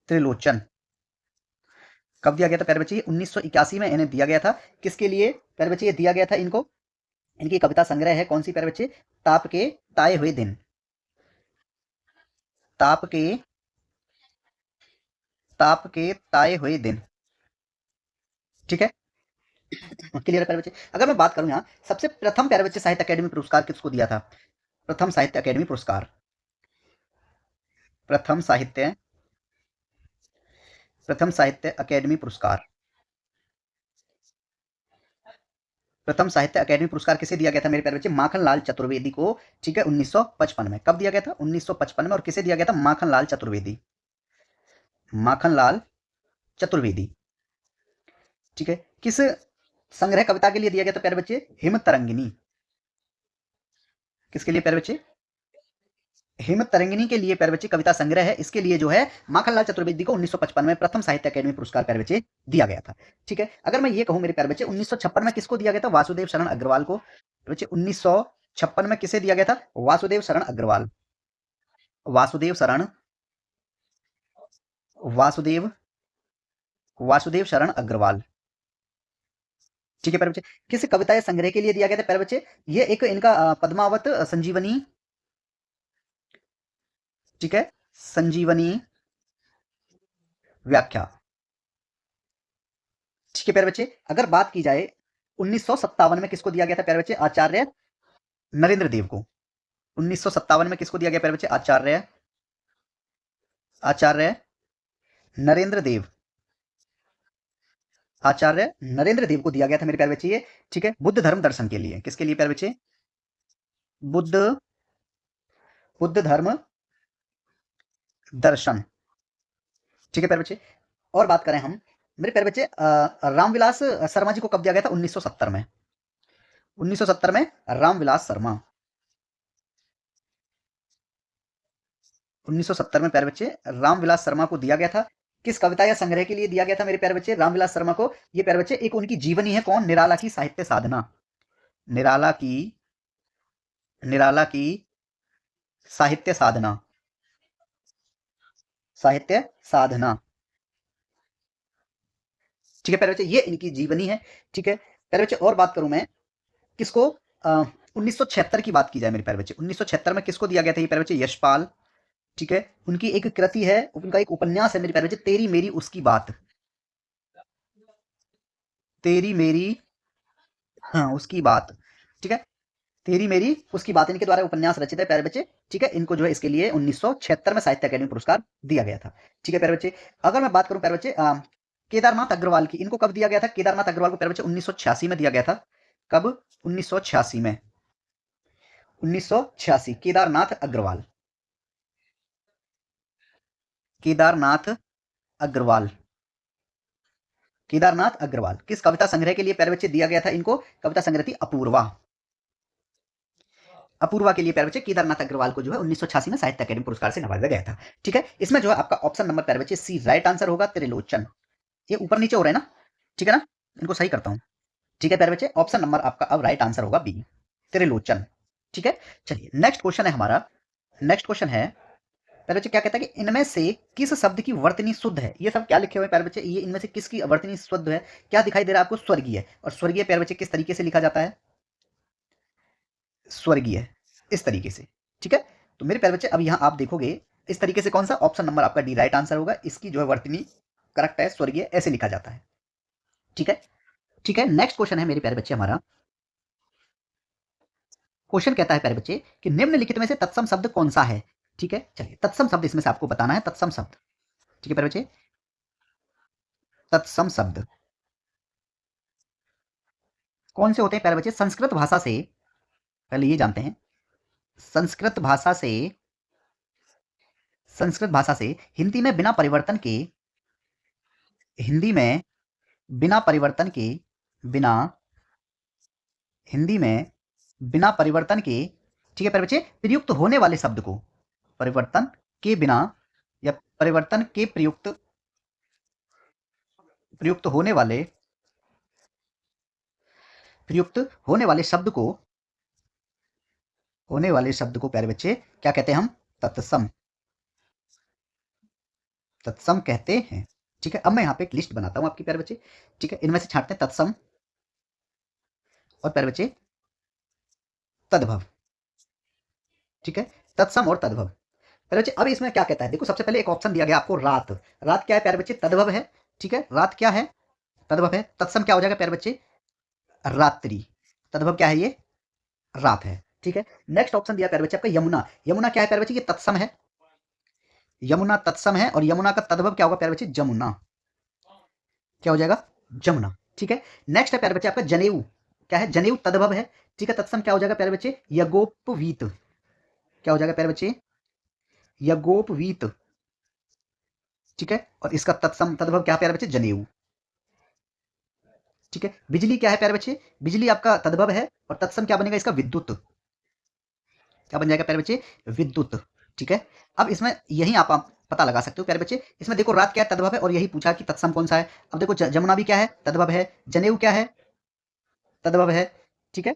त्रिलोचन कब दिया गया था प्यारे बच्चे, 1981 में इन्हें दिया गया था। किसके लिए प्यारे बच्चे ये दिया गया था इनको, इनकी कविता संग्रह है कौन सी प्यारे बच्चे, ताप के ताए हुए दिन, ताप के, ताप के ताए हुए दिन, ठीक है। क्लियर है प्यारे बच्चे। अगर मैं बात करूं यहाँ सबसे प्रथम प्यारे बच्चे साहित्य अकेडमी पुरस्कार किसको दिया था, प्रथम साहित्य अकेडमी पुरस्कार, प्रथम साहित्य, प्रथम साहित्य अकेडमी पुरस्कार, प्रथम साहित्य अकेडमी पुरस्कार किसे दिया गया था मेरे प्यारे बच्चे, माखनलाल चतुर्वेदी को, ठीक है, 1955 में। कब दिया गया था, 1955 में। और किसे दिया गया था, माखनलाल चतुर्वेदी, माखनलाल चतुर्वेदी, ठीक है। किस संग्रह कविता के लिए दिया गया था प्यारे बच्चे, हिम तरंगिनी, किसके लिए प्यारे बच्चे, हिम तरंगिनी के लिए प्यारे बच्चे कविता संग्रह है, इसके लिए जो है माखनलाल चतुर्वेदी को 1955 में प्रथम साहित्य अकेडमी पुरस्कार प्यारे बच्चे दिया गया था, ठीक है। अगर मैं ये कहूं मेरे प्यारे बच्चे 1956 में किसको दिया गया था, वासुदेव शरण अग्रवाल को, बच्चे 1956 में किसे दिया गया था, वासुदेव शरण अग्रवाल, वासुदेव शरण, वासुदेव, वासुदेव शरण अग्रवाल, ठीक है प्यारे बच्चे। किस कविता संग्रह के लिए दिया गया था प्यारे बच्चे, ये एक इनका पद्मावत संजीवनी, ठीक है, संजीवनी व्याख्या, ठीक है प्यारे बच्चे। अगर बात की जाए 1957 में किसको दिया गया था प्यारे बच्चे, आचार्य नरेंद्र देव को, 1957 में किसको दिया गया प्यारे बच्चे, आचार्य, आचार्य नरेंद्र देव, आचार्य नरेंद्र देव को दिया गया था मेरे प्यारे बच्चे ये, ठीक है, बुद्ध धर्म दर्शन के लिए, किसके लिए प्यारे बच्चे, बुद्ध, बुद्ध धर्म दर्शन, ठीक है प्यारे बच्चे। और बात करें हम मेरे प्यारे बच्चे, रामविलास शर्मा जी को कब दिया गया था, 1970 में, 1970 में रामविलास शर्मा, 1970 में प्यारे बच्चे रामविलास शर्मा को दिया गया था। किस कविता या संग्रह के लिए दिया गया था मेरे प्यारे बच्चे रामविलास शर्मा को? ये प्यारे बच्चे एक उनकी जीवनी है। कौन? निराला की साहित्य साधना। निराला की निराला की साहित्य साधना। साहित्य साधना। ठीक है प्यारे बच्चे, ये इनकी जीवनी है। ठीक है प्यारे बच्चे, और बात करूं मैं किसको 1976 की बात की जाए मेरे प्यारे बच्चे, 1976 में किसको दिया गया था ये प्यारे बच्चे? यशपाल। ठीक है, उनकी एक कृति है, उनका एक उपन्यास है मेरे प्यारे बच्चे, तेरी मेरी उसकी बात। तेरी मेरी, हाँ उसकी बात। ठीक है, तेरी मेरी उसकी बात इनके द्वारा उपन्यास रचित है प्यारे बच्चे। ठीक है, इनको जो है इसके लिए 1976 में साहित्य अकादमी पुरस्कार दिया गया था। ठीक है प्यारे बच्चे, अगर मैं बात करूं प्यारे बच्चे केदारनाथ अग्रवाल की, इनको कब दिया गया था? केदारनाथ अग्रवाल को प्यारे बच्चे 1986 में दिया गया था। कब? 1986 में। 1986 केदारनाथ अग्रवाल। केदारनाथ अग्रवाल। केदारनाथ अग्रवाल किस कविता संग्रह के लिए प्यारे बच्चे दिया गया था इनको? कविता संग्रह थी अपूर्वा। अपूर्वा के लिए प्यारे बच्चे केदारनाथ अग्रवाल को जो है 1986 में साहित्य अकादमी पुरस्कार से नवाजा गया था। ठीक है, इसमें जो है आपका ऑप्शन नंबर प्यारे बच्चे सी राइट आंसर होगा, त्रिलोचन। ये ऊपर नीचे हो रहा है ना, ठीक है ना, इनको सही करता हूं। ठीक है प्यारे बच्चे, ऑप्शन नंबर आपका अब राइट आंसर होगा बी, त्रिलोचन। ठीक है, चलिए नेक्स्ट क्वेश्चन है हमारा। नेक्स्ट क्वेश्चन है प्यारे बच्चे, क्या कहता है कि इनमें से किस शब्द की वर्तनी शुद्ध है? ये सब क्या लिखे हुए प्यारे बच्चे? ये इनमें से किसकी वर्तनी शुद्ध है? क्या दिखाई दे रहा है आपको? स्वर्गीय। और स्वर्गीय प्यारे बच्चे किस तरीके से लिखा जाता है? स्वर्गीय, इस तरीके से। ठीक है, तो मेरे प्यारे बच्चे अब यहां आप देखोगे इस तरीके से, कौन सा? ऑप्शन नंबर आपका डी राइट आंसर होगा। इसकी जो है वर्तनी करेक्ट है, स्वर्गीय ऐसे लिखा जाता है। ठीक है, ठीक है, नेक्स्ट क्वेश्चन है मेरे प्यारे बच्चे हमारा। क्वेश्चन कहता है प्यारे बच्चे कि निम्नलिखित में से तत्सम शब्द कौन सा है? ठीक है, चलिए तत्सम शब्द इसमें से आपको बताना है, तत्सम शब्द। ठीक है प्यारे बच्चे, तत्सम शब्द कौन से होते हैं प्यारे बच्चे? संस्कृत भाषा से, पहले ये जानते हैं, संस्कृत भाषा से, संस्कृत भाषा से हिंदी में बिना परिवर्तन के, हिंदी में बिना परिवर्तन के, बिना, हिंदी में बिना परिवर्तन के, ठीक है प्यारे बच्चे, प्रयुक्त होने वाले शब्द को, परिवर्तन के बिना या परिवर्तन के प्रयुक्त, प्रयुक्त होने वाले, प्रयुक्त होने वाले शब्द को, होने वाले शब्द को प्यारे बच्चे क्या कहते हैं हम? तत्सम, तत्सम कहते हैं। ठीक है, अब मैं यहाँ पे एक लिस्ट बनाता हूँ आपकी प्यारे बच्चे। ठीक है, इनमें से छांटते हैं तत्सम और प्यारे बच्चे तद्भव। ठीक है, तत्सम और तद्भव। प्यारे बच्चे अब इसमें क्या कहता है, देखो सबसे पहले एक ऑप्शन दिया गया आपको रात। रात क्या है प्यारे बच्चे? तद्भव है। ठीक है, रात क्या है? तद्भव है। तत्सम क्या हो जाएगा प्यारे बच्चे? रात्रि। तद्भव क्या है? ये रात है। ठीक है, नेक्स्ट ऑप्शन दिया प्यारे बच्चे आपका यमुना। यमुना क्या है प्यारे बच्चे? ये तत्सम है। यमुना तत्सम है और यमुना का तद्भव क्या होगा प्यारे बच्चे? जमुना। क्या हो जाएगा? जमुना। ठीक है, नेक्स्ट है प्यारे बच्चे आपका जनेऊ। क्या है? जनेऊ तद्भव है। ठीक है, तत्सम क्या हो जाएगा प्यारे बच्चे? यगोपवीत। क्या हो जाएगा प्यारे बच्चे? यगोपवीत। ठीक है, और इसका तत्सम तद्भव क्या है प्यारे बच्चे? जनेऊ। ठीक है, बिजली क्या है प्यारे बच्चे? बिजली आपका तद्भव है और तत्सम क्या बनेगा इसका? विद्युत। क्या बन जाएगा प्यारे बच्चे? विद्युत। ठीक है, अब इसमें यही आप पता लगा सकते हो प्यारे बच्चे। इसमें देखो रात क्या है? तद्भव है, और यही पूछा कि तत्सम कौन सा है। अब देखो जमुना भी क्या है? तद्भव है। जनेऊ क्या है? तद्भव है। ठीक है,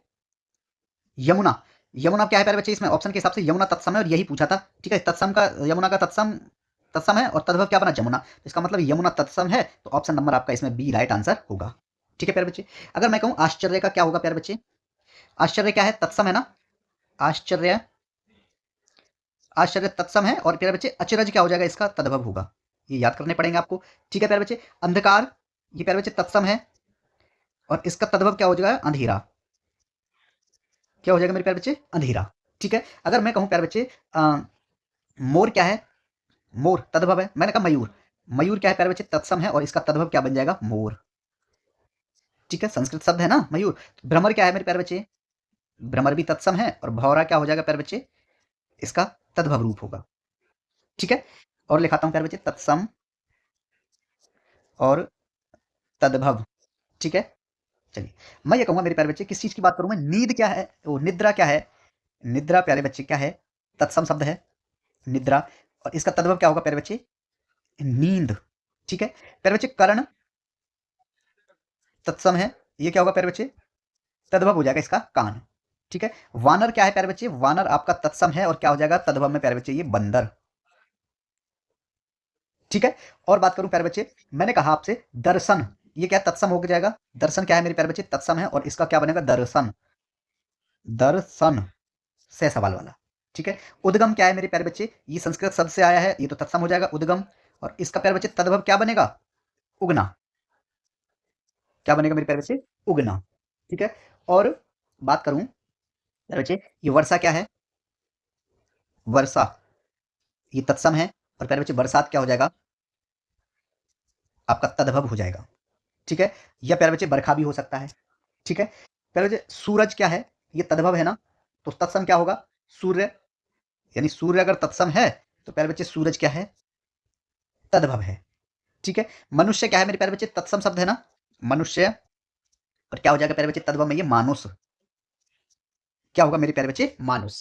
यमुना, यमुना क्या है प्यारे बच्चे? इसमें ऑप्शन के हिसाब से यमुना तत्सम है और यही पूछा था। ठीक है, तत्सम का, यमुना का तत्सम, तत्सम है और तद्भव क्या बना? जमुना। तो इसका मतलब यमुना तत्सम है, तो ऑप्शन नंबर आपका इसमें बी राइट आंसर होगा। ठीक है प्यारे बच्चे, अगर मैं कहूं आश्चर्य का क्या होगा प्यारे बच्चे? आश्चर्य क्या है? तत्सम है ना। आश्चर्य, आश्चर्य तत्सम है और प्यारे बच्चे अचरज क्या हो जाएगा? इसका तद्भव होगा। ये याद करने पड़ेंगे आपको। ठीक है प्यारे बच्चे, अंधकार, ये प्यारे बच्चे तत्सम है और इसका तद्भव क्या हो जाएगा? अंधेरा। क्या हो जाएगा मेरे प्यारे बच्चे? अंधेरा। ठीक है, अगर मैं कहूं प्यारे बच्चे मोर क्या है? मोर तद्भव है। मैंने कहा मयूर, मयूर क्या है प्यारे बच्चे? तत्सम है और इसका तद्भव क्या बन जाएगा? मोर। ठीक है, संस्कृत शब्द है ना मयूर। भ्रमर क्या है मेरे प्यारे बच्चे? भ्रमर भी तत्सम है और भौरा क्या हो जाएगा प्यारे बच्चे? इसका तद्भव रूप होगा। ठीक है, और लिखाता हूं प्यारे बच्चे तत्सम और तद्भव। ठीक है, चलिए मैं ये कहूंगा मेरे प्यारे बच्चे, किस चीज की बात करूं मैं? नींद क्या है? वो निद्रा क्या है? निद्रा प्यारे बच्चे क्या है? तत्सम शब्द है निद्रा, और इसका तद्भव क्या होगा प्यारे बच्चे? नींद। ठीक है प्यारे बच्चे। कर्ण तत्सम है, ये क्या होगा प्यारे बच्चे, तद्भव हो जाएगा इसका कान। ठीक है। वानर क्या है प्यारे बच्चे, वानर आपका तत्सम है और क्या हो जाएगा तद्भव में प्यारे बच्चे, ये बंदर। ठीक है। और बात करूं प्यारे बच्चे, मैंने कहा आपसे दर्शन, ये क्या तत्सम हो जाएगा, दर्शन क्या है मेरे प्यारे बच्चे, तत्सम है और इसका क्या बनेगा दर्शन, दर्शन से सवाल वाला। ठीक है। उद्गम क्या है मेरे प्यारे बच्चे, ये संस्कृत शब्द से आया है, ये तो तत्सम हो जाएगा उद्गम। और इसका प्यारे बच्चे तद्भव क्या बनेगा, उगना। क्या बनेगा मेरे प्यारे बच्चे, उगना। ठीक है। और बात करूं प्यारे बच्चे, ये वर्षा क्या है, वर्षा, ये तत्सम है और प्यारे बच्चे बरसात क्या हो जाएगा, आपका तद्भव हो जाएगा। ठीक है। या प्यारे बच्चे बरखा भी हो सकता है। ठीक है। प्यारे बच्चे सूरज क्या है, ये तद्भव है ना, तो तत्सम क्या होगा, सूर्य। यानी सूर्य अगर तत्सम है तो प्यारे बच्चे सूरज क्या है, तद्भव है। ठीक है। मनुष्य क्या है मेरे प्यारे बच्चे, तत्सम शब्द है ना, मनुष्य। और क्या हो जाएगा प्यारे बच्चे तद्भव में, ये मानुष। क्या होगा मेरे प्यारे बच्चे, मानुष।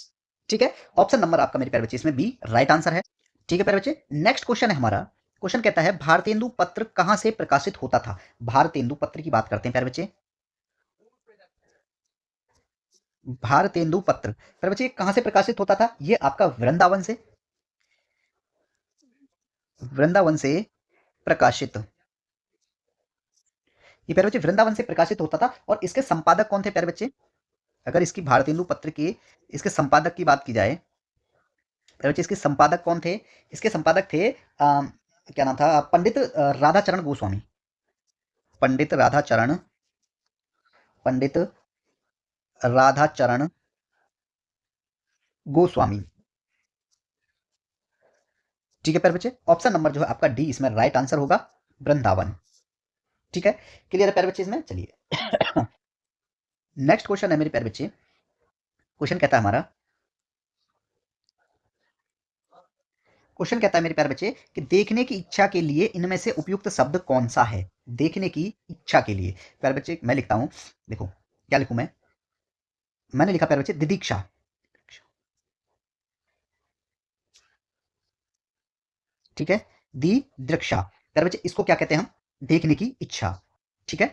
ठीक है। ऑप्शन नंबर आपका मेरे प्यारे बच्चे इसमें बी राइट आंसर है। ठीक है प्यारे बच्चे। नेक्स्ट क्वेश्चन है हमारा, क्वेश्चन कहता है भारतेंदु पत्र कहां से प्रकाशित होता था। भारतेंदु पत्र की बात करते हैं प्यारे बच्चे। भारतेंदु पत्र प्यारे बच्चे कहां से प्रकाशित होता था, ये आपका वृंदावन से, वृंदावन से प्रकाशित, ये प्यारे बच्चे वृंदावन से प्रकाशित होता था। और इसके संपादक कौन थे प्यारे बच्चे, अगर इसकी भारतेंदु पत्र के इसके संपादक की बात की जाए, प्यारे बच्चे इसके संपादक कौन थे, इसके संपादक थे क्या नाम था, पंडित राधाचरण गोस्वामी। पंडित राधाचरण, पंडित राधाचरण गोस्वामी। ठीक है प्यारे बच्चे। ऑप्शन नंबर जो है आपका डी इसमें राइट आंसर होगा, वृंदावन। ठीक है। क्लियर है प्यारे बच्चे इसमें, चलिए नेक्स्ट क्वेश्चन है मेरे प्यारे बच्चे, क्वेश्चन कहता है हमारा, क्वेश्चन कहता है मेरे प्यारे बच्चे कि देखने की इच्छा के लिए इनमें से उपयुक्त शब्द कौन सा है। देखने की इच्छा के लिए प्यारे बच्चे मैं लिखता हूं, देखो क्या लिखूं मैं, मैंने लिखा प्यारे बच्चे दिदीक्षा। ठीक है। दी दृक्षा प्यारे बच्चे, इसको क्या कहते हैं हम, देखने की इच्छा। ठीक है।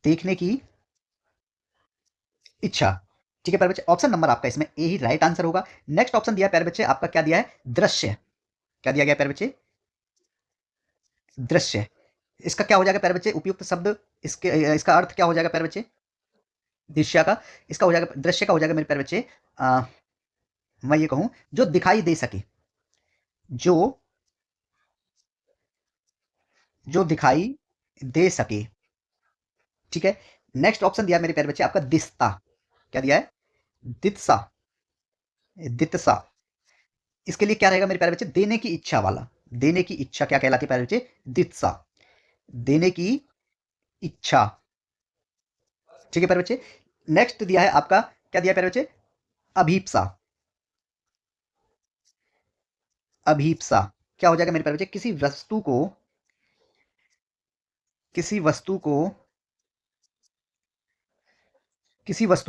देखने की इच्छा। ठीक है प्यारे बच्चे। ऑप्शन नंबर आपका इसमें ए ही राइट आंसर होगा। नेक्स्ट ऑप्शन दिया प्यारे बच्चे आपका, क्या दिया है, दृश्य। क्या दिया गया प्यारे बच्चे, दृश्य। इसका क्या हो जाएगा प्यारे बच्चे उपयुक्त शब्द, इसके इसका अर्थ क्या हो जाएगा प्यारे बच्चे, दृश्य का, इसका हो जाएगा दृश्य का हो जाएगा मेरे प्यारे बच्चे, आ, मैं ये कहूं जो दिखाई दे सके, जो जो दिखाई दे सके। ठीक है। नेक्स्ट ऑप्शन दिया मेरे प्यारे बच्चे आपका दिस्ता। क्या दिया है, दित्सा, दित्सा। इसके लिए क्या रहेगा मेरे प्यारे बच्चे, देने की इच्छा वाला। देने की इच्छा क्या कहलाती है प्यारे बच्चे, दित्सा, देने की इच्छा। ठीक है प्यारे बच्चे। नेक्स्ट दिया है आपका, क्या दिया है प्यारे बच्चे, अभीप्सा। अभीप्सा क्या हो जाएगा मेरे प्यारे बच्चे, किसी वस्तु को किसी वस्तु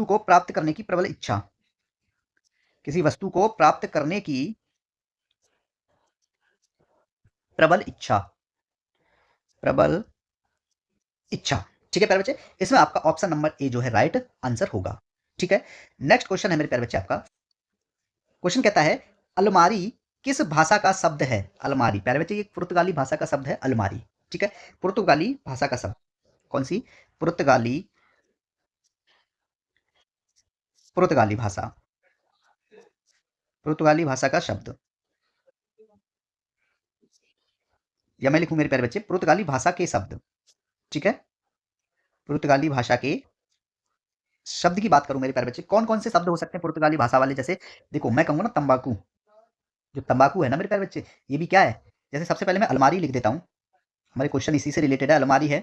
को प्राप्त करने की प्रबल इच्छा, किसी वस्तु को प्राप्त करने की प्रबल इच्छा, प्रबल इच्छा। ठीक है प्यारे बच्चे, इसमें आपका ऑप्शन नंबर ए जो है राइट आंसर होगा। ठीक है। नेक्स्ट क्वेश्चन है मेरे प्यारे बच्चे आपका, क्वेश्चन कहता है अलमारी किस भाषा का शब्द है। अलमारी प्यारे बच्चे ये पुर्तगाली भाषा का शब्द है अलमारी। ठीक है। पुर्तगाली भाषा का शब्द, कौन सी, पुर्तगाली, पुर्तगाली भाषा, पुर्तगाली भाषा का शब्द। या मैं लिखूं मेरे प्यारे बच्चे पुर्तगाली भाषा के शब्द। ठीक है। पुर्तगाली भाषा के शब्द की बात करूं मेरे प्यारे बच्चे, कौन कौन से शब्द हो सकते हैं पुर्तगाली भाषा वाले, जैसे देखो मैं कहूंगा ना तंबाकू, जो तंबाकू है ना मेरे प्यारे बच्चे, ये भी क्या है, जैसे सबसे पहले मैं अलमारी लिख देता हूँ, हमारे क्वेश्चन इसी से रिलेटेड है, अलमारी है।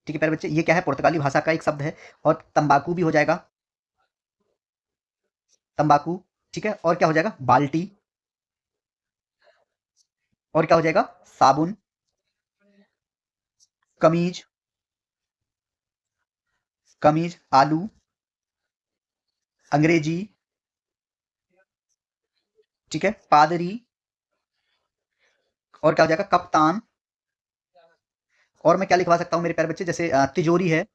ठीक है प्यारे बच्चे, ये क्या है, पुर्तगाली भाषा का एक शब्द है। और तंबाकू भी हो जाएगा, तंबाकू। ठीक है। और क्या हो जाएगा, बाल्टी। और क्या हो जाएगा, साबुन, कमीज, कमीज, आलू, अंग्रेजी। ठीक है। पादरी, और क्या हो जाएगा, कप्तान। और मैं क्या लिखवा सकता हूँ मेरे प्यारे बच्चे, जैसे तिजोरी है।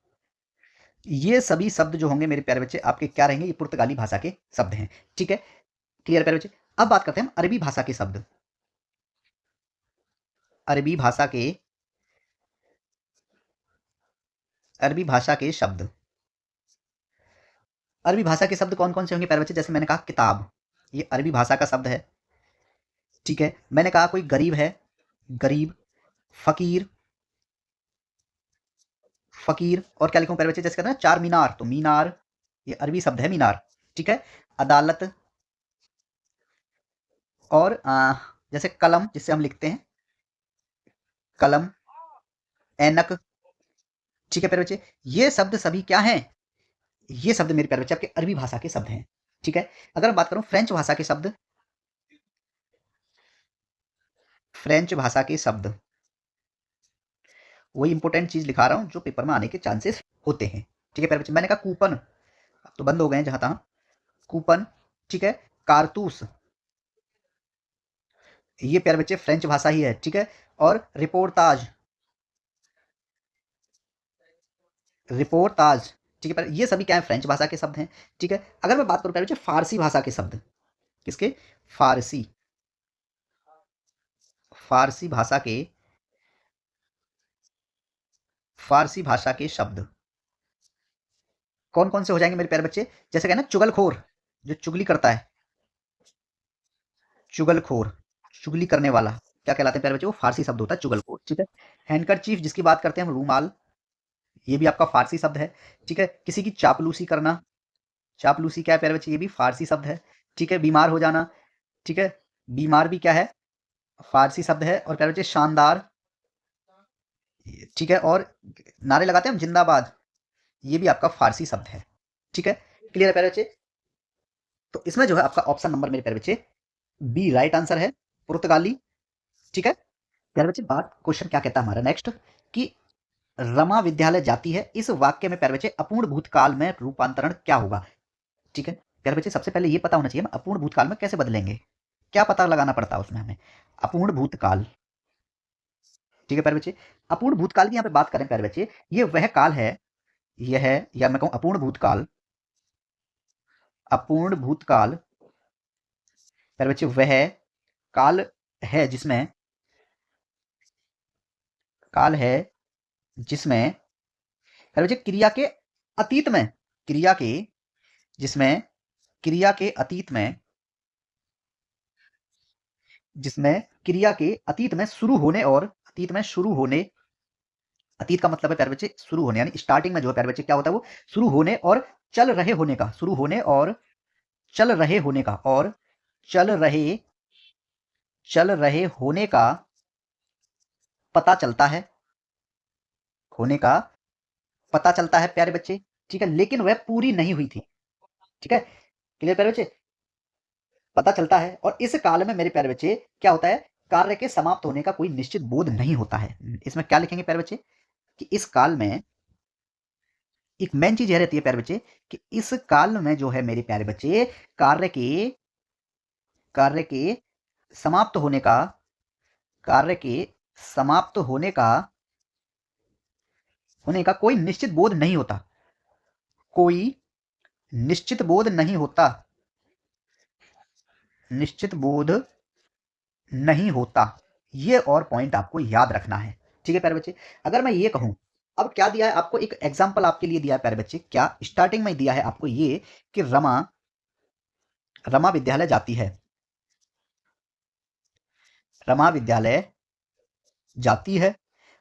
ये सभी शब्द जो होंगे मेरे प्यारे बच्चे आपके क्या रहेंगे, ये पुर्तगाली भाषा के शब्द हैं। ठीक है, क्लियर प्यारे बच्चे। अब बात करते हैं हम अरबी भाषा के शब्द। अरबी भाषा के अरबी भाषा के शब्द। अरबी भाषा के शब्द कौन कौन से होंगे प्यारे बच्चे, जैसे मैंने कहा किताब, ये अरबी भाषा का शब्द है। ठीक है, मैंने कहा कोई गरीब है, गरीब। फकीर, फकीर। और क्या लिखूं प्यारे बच्चे, जैसे कहते हैं ना चार मीनार, तो मीनार, ये अरबी शब्द है मीनार। ठीक है, अदालत। और जैसे कलम, जिससे हम लिखते हैं, कलम, ऐनक। ठीक है प्यारे बच्चे, ये शब्द सभी क्या हैं, ये शब्द मेरे प्यारे बच्चे आपके अरबी भाषा के शब्द हैं। ठीक है, अगर मैं बात करूं फ्रेंच भाषा के शब्द, फ्रेंच भाषा के शब्द, वही इंपॉर्टेंट चीज लिखा रहा हूं जो पेपर में आने के चांसेस होते हैं। ठीक है प्यारे बच्चे, मैंने कहा कूपन, अब तो बंद हो गए हैं जहां तहां, कूपन। ठीक है, कारतूस, ये प्यारे बच्चे फ्रेंच भाषा ही है। ठीक है, और रिपोर्टाज, रिपोर्टाज। ठीक है प्यारे, ये सभी क्या है, फ्रेंच भाषा के शब्द हैं। ठीक है, अगर मैं बात करूं प्यारे बच्चे फारसी भाषा के शब्द, किसके, फारसी, फारसी भाषा के, फारसी भाषा के शब्द कौन कौन से हो जाएंगे मेरे प्यारे बच्चे, जैसे कहना चुगलखोर, जो चुगली करता है, चुगलखोर, चुगली करने वाला, क्या कहलाते हैं प्यारे बच्चे, वो फारसी शब्द होता है चुगलखोर। ठीक है, हैंडकरचीफ, जिसकी बात करते हैं हम, रूमाल, ये भी आपका फारसी शब्द है। ठीक है, किसी की चापलूसी करना, चापलूसी क्या है प्यारे बच्चे, ये भी फारसी शब्द है। ठीक है, बीमार हो जाना, ठीक है, बीमार भी क्या है, फारसी शब्द है। और प्यारे बच्चे शानदार, ठीक है, और नारे लगाते हैं हम जिंदाबाद, ये भी आपका फारसी शब्द है। ठीक है, क्लियर है प्यारे बच्चे। तो इसमें जो है आपका ऑप्शन नंबर मेरे प्यारे बच्चे बी राइट आंसर है, पुर्तगाली। ठीक है प्यारे बच्चे, बात क्वेश्चन क्या कहता है हमारा नेक्स्ट, कि रमा विद्यालय जाती है, इस वाक्य में प्यारे बच्चे अपूर्ण भूतकाल में रूपांतरण क्या होगा। ठीक है प्यारे बच्चे, सबसे पहले ये पता होना चाहिए हम अपूर्ण भूतकाल में कैसे बदलेंगे, क्या पता लगाना पड़ता है उसमें हमें, अपूर्ण भूतकाल। ठीक है प्यारे बच्चे, अपूर्ण भूतकाल की यहाँ पे बात करें प्यारे बच्चे, ये वह काल है, यह है, या मैं कहूं अपूर्ण भूतकाल, अपूर्ण भूतकाल प्यारे बच्चे वह काल है जिसमें, काल है जिसमें प्यारे बच्चे क्रिया के अतीत में, क्रिया के, जिसमें क्रिया के अतीत में, जिसमें क्रिया के अतीत में शुरू होने और अतीत में शुरू होने, अतीत का मतलब है प्यारे बच्चे शुरू होने, यानी स्टार्टिंग में जो है प्यारे बच्चे क्या होता है, वो शुरू होने और चल रहे होने का, शुरू होने और चल रहे होने का, और चल रहे, चल रहे होने का पता चलता है, होने का पता चलता है प्यारे बच्चे। ठीक है, लेकिन वह पूरी नहीं हुई थी। ठीक है, क्लियर प्यारे बच्चे, पता चलता है। और इस काल में मेरे प्यारे बच्चे क्या होता है, कार्य के समाप्त होने का कोई निश्चित बोध नहीं होता है। इसमें क्या लिखेंगे प्यारे बच्चे, कि इस काल में एक मेन चीज यह रहती है प्यारे बच्चे, कि इस काल में जो है मेरे प्यारे बच्चे कार्य के, कार्य के समाप्त होने का, कार्य के समाप्त होने का कोई निश्चित बोध नहीं होता, कोई निश्चित बोध नहीं होता, निश्चित बोध नहीं होता। ये और पॉइंट आपको याद रखना है। ठीक है प्यारे बच्चे, अगर मैं ये कहूं, अब क्या दिया है आपको, एक एग्जांपल आपके लिए दिया है प्यारे बच्चे, क्या स्टार्टिंग में दिया है आपको ये, कि रमा, रमा विद्यालय जाती है, रमा विद्यालय जाती है।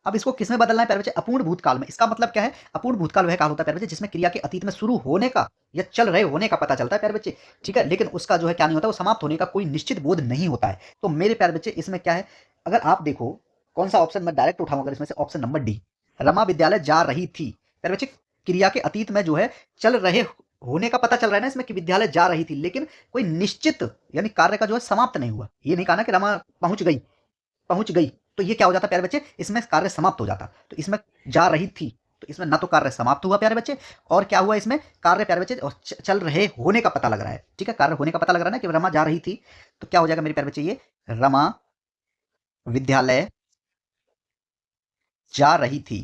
अब इसको किसमें बदलना है प्यारे बच्चे, अपूर्ण भूतकाल में। इसका मतलब क्या है, अपूर्ण भूतकाल वह काल होता है प्यारे बच्चे जिसमें क्रिया के अतीत में शुरू होने का या चल रहे होने का पता चलता है प्यारे बच्चे। ठीक है, लेकिन उसका जो है क्या नहीं होता, वो समाप्त होने का कोई निश्चित बोध नहीं होता है। तो मेरे प्यारे बच्चे इसमें क्या है, अगर आप देखो कौन सा ऑप्शन मैं डायरेक्ट उठाऊं, अगर इसमें से ऑप्शन नंबर डी, रमा विद्यालय जा रही थी, प्यारे बच्चे क्रिया के अतीत में जो है चल रहे होने का पता चल रहा है ना इसमें, कि विद्यालय जा रही थी, लेकिन कोई निश्चित यानी कार्य का जो है समाप्त नहीं हुआ। ये नहीं कहा ना कि रमा पहुंच गई, पहुंच गई, तो ये क्या हो जाता प्यारे बच्चे, इसमें कार्य समाप्त हो जाता। तो इसमें जा रही थी, तो इसमें ना तो कार्य समाप्त हुआ प्यारे बच्चे, और क्या हुआ इसमें, कार्य प्यारे बच्चे और चल रहे होने का पता लग रहा है। ठीक है, कार्य होने का पता लग रहा है ना, कि रमा जा रही थी, तो क्या हो जाएगा मेरे प्यारे बच्चे, ये रमा विद्यालय जा रही थी।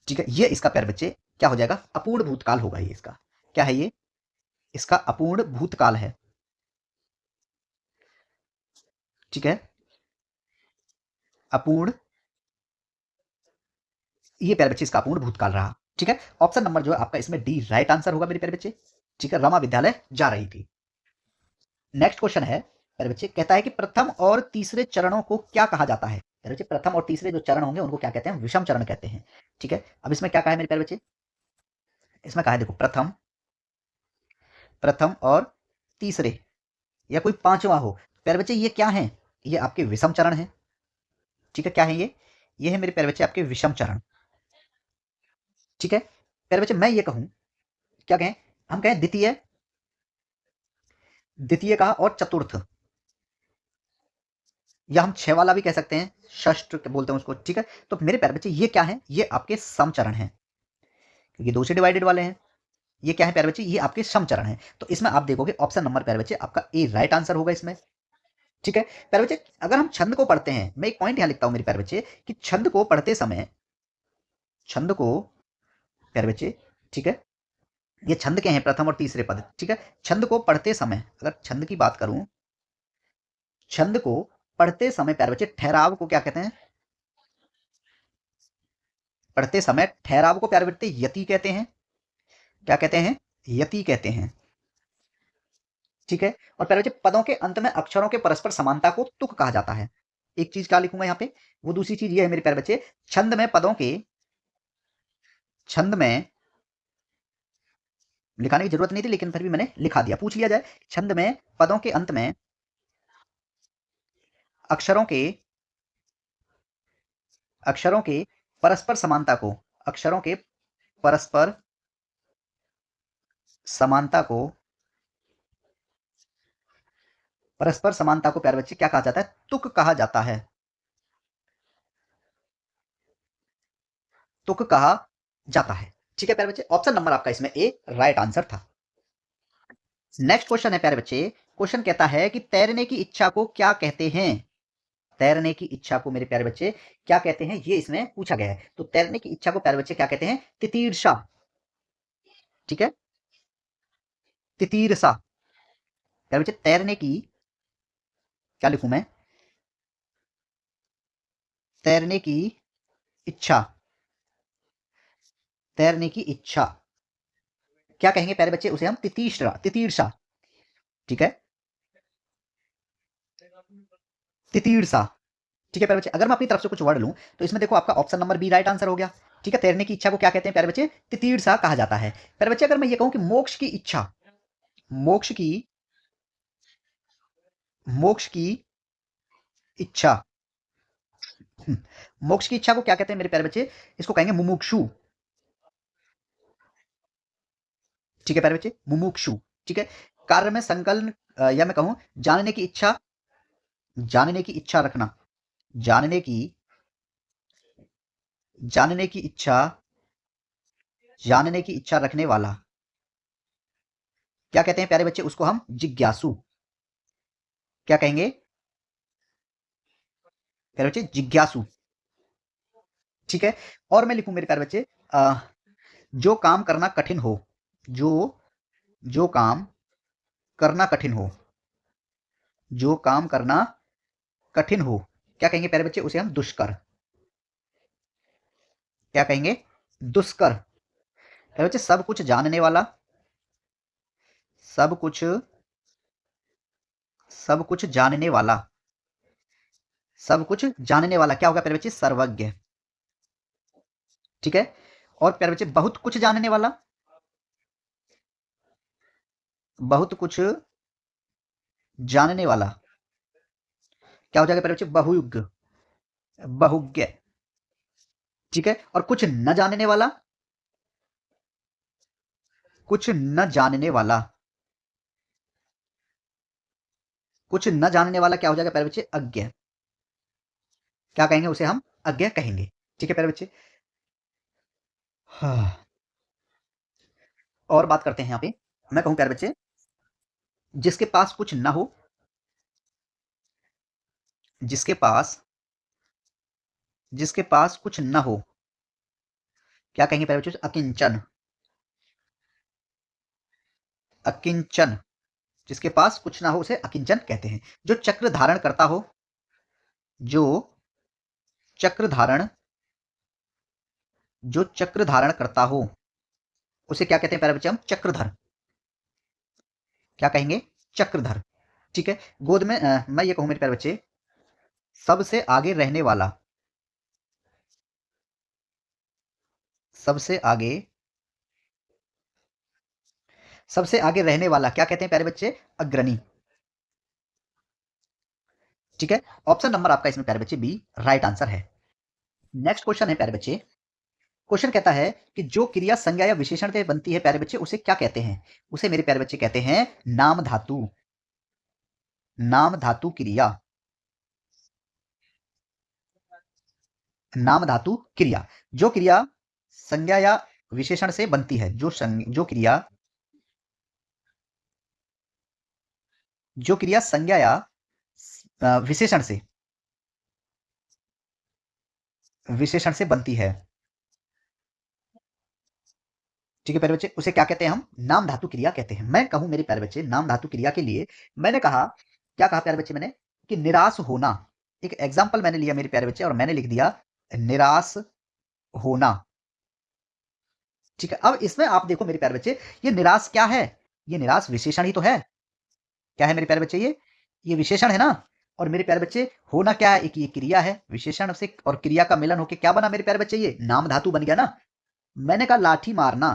ठीक है, ये इसका प्यारे बच्चे क्या हो जाएगा, अपूर्ण भूतकाल होगा ये इसका। क्या है ये, इसका अपूर्ण भूतकाल है। ठीक है, अपूर्ण, ये प्यारे बच्चे इसका अपूर्ण भूतकाल रहा। ठीक है, ऑप्शन नंबर जो है आपका इसमें डी राइट आंसर होगा मेरे प्यारे बच्चे। ठीक है, रमा विद्यालय जा रही थी। नेक्स्ट क्वेश्चन है प्यारे बच्चे, कहता है कि प्रथम और तीसरे चरणों को क्या कहा जाता है। प्यारे बच्चे प्रथम और तीसरे जो चरण होंगे उनको क्या कहते हैं, विषम चरण कहते हैं। ठीक है, अब इसमें क्या कहा है मेरे प्यारे बच्चे, इसमें कहा है देखो प्रथम, प्रथम और तीसरे या कोई पांचवा हो। प्यारे बच्चे ये क्या है, ये आपके विषम चरण है। ठीक है, क्या है ये है मेरे प्यारे बच्चे आपके विषम चरण। ठीक है, प्यारे बच्चे मैं ये कहूं, क्या कहें, हम कहें द्वितीय, द्वितीय कहा और चतुर्थ, या हम छह वाला भी कह सकते हैं, षष्ठ बोलते हैं उसको। ठीक है, तो मेरे प्यारे बच्चे ये क्या है, ये आपके समचरण हैं, क्योंकि दो से डिवाइडेड वाले हैं। ये क्या है प्यारे बच्चे, ये आपके समचरण हैं। तो इसमें आप देखोगे ऑप्शन नंबर प्यारे बच्चे आपका ए राइट आंसर होगा इसमें। ठीक है प्यारे बच्चे, अगर हम छंद को पढ़ते हैं, मैं एक पॉइंट यहां लिखता हूं मेरे प्यारे बच्चे, कि छंद को पढ़ते समय, छंद को प्यारे बच्चे, ठीक है, ये छंद के हैं प्रथम और तीसरे पद। ठीक है, छंद को पढ़ते समय, अगर छंद की बात करूं, छंद को पढ़ते समय प्यारे बच्चे ठहराव को क्या कहते हैं, पढ़ते समय ठहराव को प्यारे बच्चे यति कहते हैं। क्या कहते हैं, यति कहते हैं। ठीक है, और प्यारे बच्चे पदों के अंत में अक्षरों के परस्पर समानता को तुक कहा जाता है। एक चीज क्या लिखूंगा यहाँ पे, वो दूसरी चीज ये है मेरे प्यारे बच्चे, छंद में पदों के, छंद में लिखाने की जरूरत नहीं थी लेकिन फिर भी मैंने लिखा दिया, पूछ लिया जाए, छंद में पदों के अंत में अक्षरों के, अक्षरों के परस्पर समानता को, अक्षरों के परस्पर समानता को, परस्पर समानता को प्यारे बच्चे क्या कहा जाता है, तुक कहा जाता है, तुक कहा जाता है। ठीक है प्यारे बच्चे, ऑप्शन नंबर आपका इसमें ए राइट आंसर था। नेक्स्ट क्वेश्चन है प्यारे बच्चे, क्वेश्चन कहता है कि तैरने की इच्छा को क्या कहते हैं। तैरने की इच्छा को मेरे प्यारे बच्चे क्या कहते हैं, ये इसमें पूछा गया है। तो तैरने की इच्छा को प्यारे बच्चे क्या कहते हैं, तितीर्षा। ठीक है, तितीर्षा। प्यारे बच्चे तैरने की, क्या लिखूं मैं, तैरने की इच्छा, तैरने की इच्छा क्या कहेंगे प्यारे बच्चे, उसे हम तितीर्षा, तितीर्षा। ठीक है, तितीर्षा। ठीक है प्यारे बच्चे, अगर मैं अपनी तरफ से कुछ वर्ड लूं तो इसमें देखो आपका option number B right answer हो गया। ठीक है, तैरने की इच्छा को क्या कहते हैं प्यारे बच्चे, तितीर्षा कहा जाता है। प्यारे बच्चे अगर मैं ये कहूं कि मोक्ष की इच्छा, मोक्ष की, मोक्ष की इच्छा, मोक्ष की इच्छा को क्या कहते हैं मेरे प्यारे बच्चे, इसको कहेंगे मुमुक्षु। ठीक है प्यारे बच्चे, मुमुक्षु। ठीक है, कार्य में संकल्प, या मैं कहूं जानने की इच्छा, जानने की इच्छा रखना, जानने की, जानने की इच्छा, जानने की इच्छा रखने वाला, क्या कहते हैं प्यारे बच्चे, उसको हम जिज्ञासु। क्या कहेंगे प्यारे बच्चे, जिज्ञासु। ठीक है, और मैं लिखूं मेरे प्यारे बच्चे, जो काम करना कठिन हो, जो, जो काम करना कठिन हो, जो काम करना कठिन हो, क्या कहेंगे प्यारे बच्चे, उसे हम दुष्कर। क्या कहेंगे, दुष्कर। प्यारे बच्चे सब कुछ जानने वाला, सब कुछ, सब कुछ जानने वाला, सब कुछ जानने वाला क्या होगा प्यारे बच्चे, सर्वज्ञ। ठीक है, और प्यारे बच्चे बहुत कुछ जानने वाला, बहुत कुछ जानने वाला क्या हो जाएगा प्यारे बच्चे, बहुज्ञ, बहुज्ञ। ठीक है, और कुछ न जानने वाला, कुछ न जानने वाला, कुछ न जानने वाला क्या हो जाएगा प्यारे बच्चे, अज्ञ। क्या कहेंगे उसे हम, अज्ञ कहेंगे। ठीक है प्यारे बच्चे, हाँ। और बात करते हैं यहाँ पे, मैं कहूं प्यारे बच्चे, जिसके पास कुछ न हो, जिसके पास कुछ न हो, क्या कहेंगे प्यारे बच्चों? अकिंचन। अकिंचन, जिसके पास कुछ ना हो उसे अकिंचन कहते हैं। जो चक्र धारण करता हो, जो चक्र धारण जो चक्र धारण करता हो उसे क्या कहते हैं प्यारे बच्चे? हम चक्रधर। क्या कहेंगे? चक्रधर। ठीक है। गोद में मैं ये कहूं मेरे प्यारे बच्चे, सबसे आगे रहने वाला, सबसे आगे सबसे आगे रहने वाला क्या कहते हैं प्यारे बच्चे? अग्रणी। ठीक है। ऑप्शन नंबर आपका इसमें प्यारे बच्चे बी राइट आंसर है। नेक्स्ट क्वेश्चन है प्यारे बच्चे, क्वेश्चन कहता है कि जो क्रिया संज्ञा या विशेषण से बनती है प्यारे बच्चे उसे क्या कहते हैं? उसे मेरे प्यारे बच्चे कहते हैं नाम धातु। नाम धातु क्रिया। नाम धातु क्रिया। जो क्रिया संज्ञा या विशेषण से बनती है, जो क्रिया संज्ञा या विशेषण से बनती है, ठीक है प्यारे बच्चे, उसे क्या कहते हैं? हम नाम धातु क्रिया कहते हैं। मैं कहूं मेरे प्यारे बच्चे नाम धातु क्रिया के लिए, मैंने कहा, क्या कहा प्यारे बच्चे मैंने? कि निराश होना। एक एग्जाम्पल मैंने लिया मेरे प्यारे बच्चे और मैंने लिख दिया निराश होना। ठीक है। अब इसमें आप देखो मेरे प्यारे बच्चे, ये निराश क्या है? ये निराश विशेषण ही तो है। क्या है मेरे प्यारे बच्चे? ये विशेषण है ना। और मेरे प्यारे बच्चे होना क्या है? एक ये क्रिया है, विशेषण से और क्रिया का मिलन होकर क्या बना मेरे प्यारे बच्चे? ये नाम धातु बन गया ना। मैंने कहा लाठी मारना,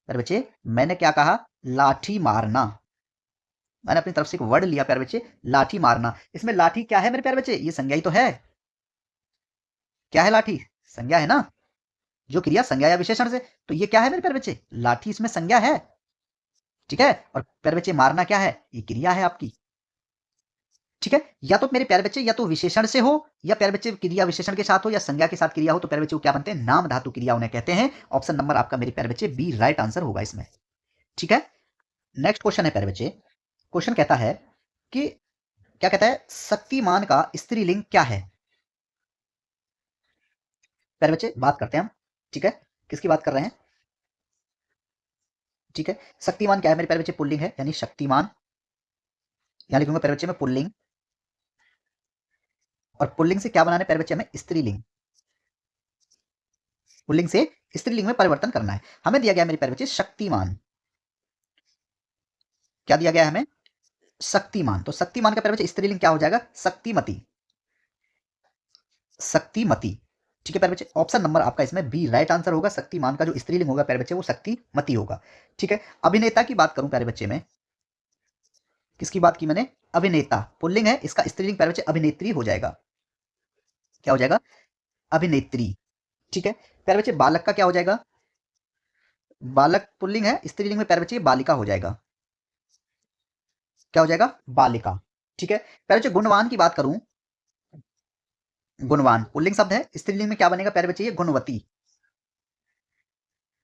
प्यारे बच्चे मैंने क्या कहा? लाठी मारना। मैंने अपनी तरफ से एक वर्ड लिया प्यारे बच्चे, लाठी मारना। इसमें लाठी क्या है मेरे प्यारे बच्चे? ये संज्ञा ही तो है। क्या है? लाठी संज्ञा है ना। जो क्रिया संज्ञा या विशेषण से, तो ये क्या है मेरे प्यारे बच्चे? लाठी इसमें संज्ञा है। ठीक है। और प्यारे बच्चे मारना क्या है? ये क्रिया है आपकी। ठीक है। या तो मेरे प्यारे बच्चे या तो विशेषण से हो, या प्यारे बच्चे क्रिया विशेषण के साथ हो, या संज्ञा के साथ क्रिया हो, तो प्यारे बच्चे क्या बनते हैं? नाम धातु क्रिया उन्हें कहते हैं। ऑप्शन नंबर आपका मेरे प्यारे बच्चे बी राइट आंसर होगा इसमें। ठीक है। नेक्स्ट क्वेश्चन है प्यारे बच्चे, क्वेश्चन कहता है कि क्या कहता है? शक्तिमान का स्त्रीलिंग क्या है? प्यारे बच्चे बात करते हैं हम। ठीक है। किसकी बात कर रहे हैं? ठीक है। शक्तिमान क्या है मेरे प्यारे बच्चे? पुल्लिंग है, यानी शक्तिमान। यहां लिखूंगा प्यारे बच्चे में पुल्लिंग, और पुल्लिंग से क्या बनाना है प्यारे बच्चे? हमें स्त्रीलिंग। पुल्लिंग से स्त्रीलिंग में परिवर्तन करना है। हमें दिया गया मेरे प्यारे बच्चे शक्तिमान। क्या दिया गया है हमें? शक्तिमान। तो शक्तिमान का प्यारे बच्चे स्त्रीलिंग क्या हो जाएगा? शक्तिमती। शक्तिमती। ठीक है प्यारे बच्चे, ऑप्शन नंबर आपका इसमें बी राइट आंसर होगा। शक्तिमान का जो स्त्रीलिंग होगा प्यारे बच्चे वो शक्तिमती होगा। ठीक है। अभिनेता की बात करूं प्यारे बच्चे में, किसकी बात की मैंने? अभिनेता पुल्लिंग है, इसका स्त्रीलिंग प्यारे बच्चे अभिनेत्री हो जाएगा। क्या हो जाएगा? अभिनेत्री। ठीक है। प्यारे बच्चे बालक का क्या हो जाएगा? बालक पुल्लिंग है, स्त्रीलिंग में प्यारे बच्चे बालिका हो जाएगा। क्या हो जाएगा? बालिका। ठीक है। प्यारे बच्चे गुणवान की बात करूं, गुणवान पुल्लिंग शब्द है, स्त्रीलिंग में क्या बनेगा प्यारे बच्चे? ये गुणवती।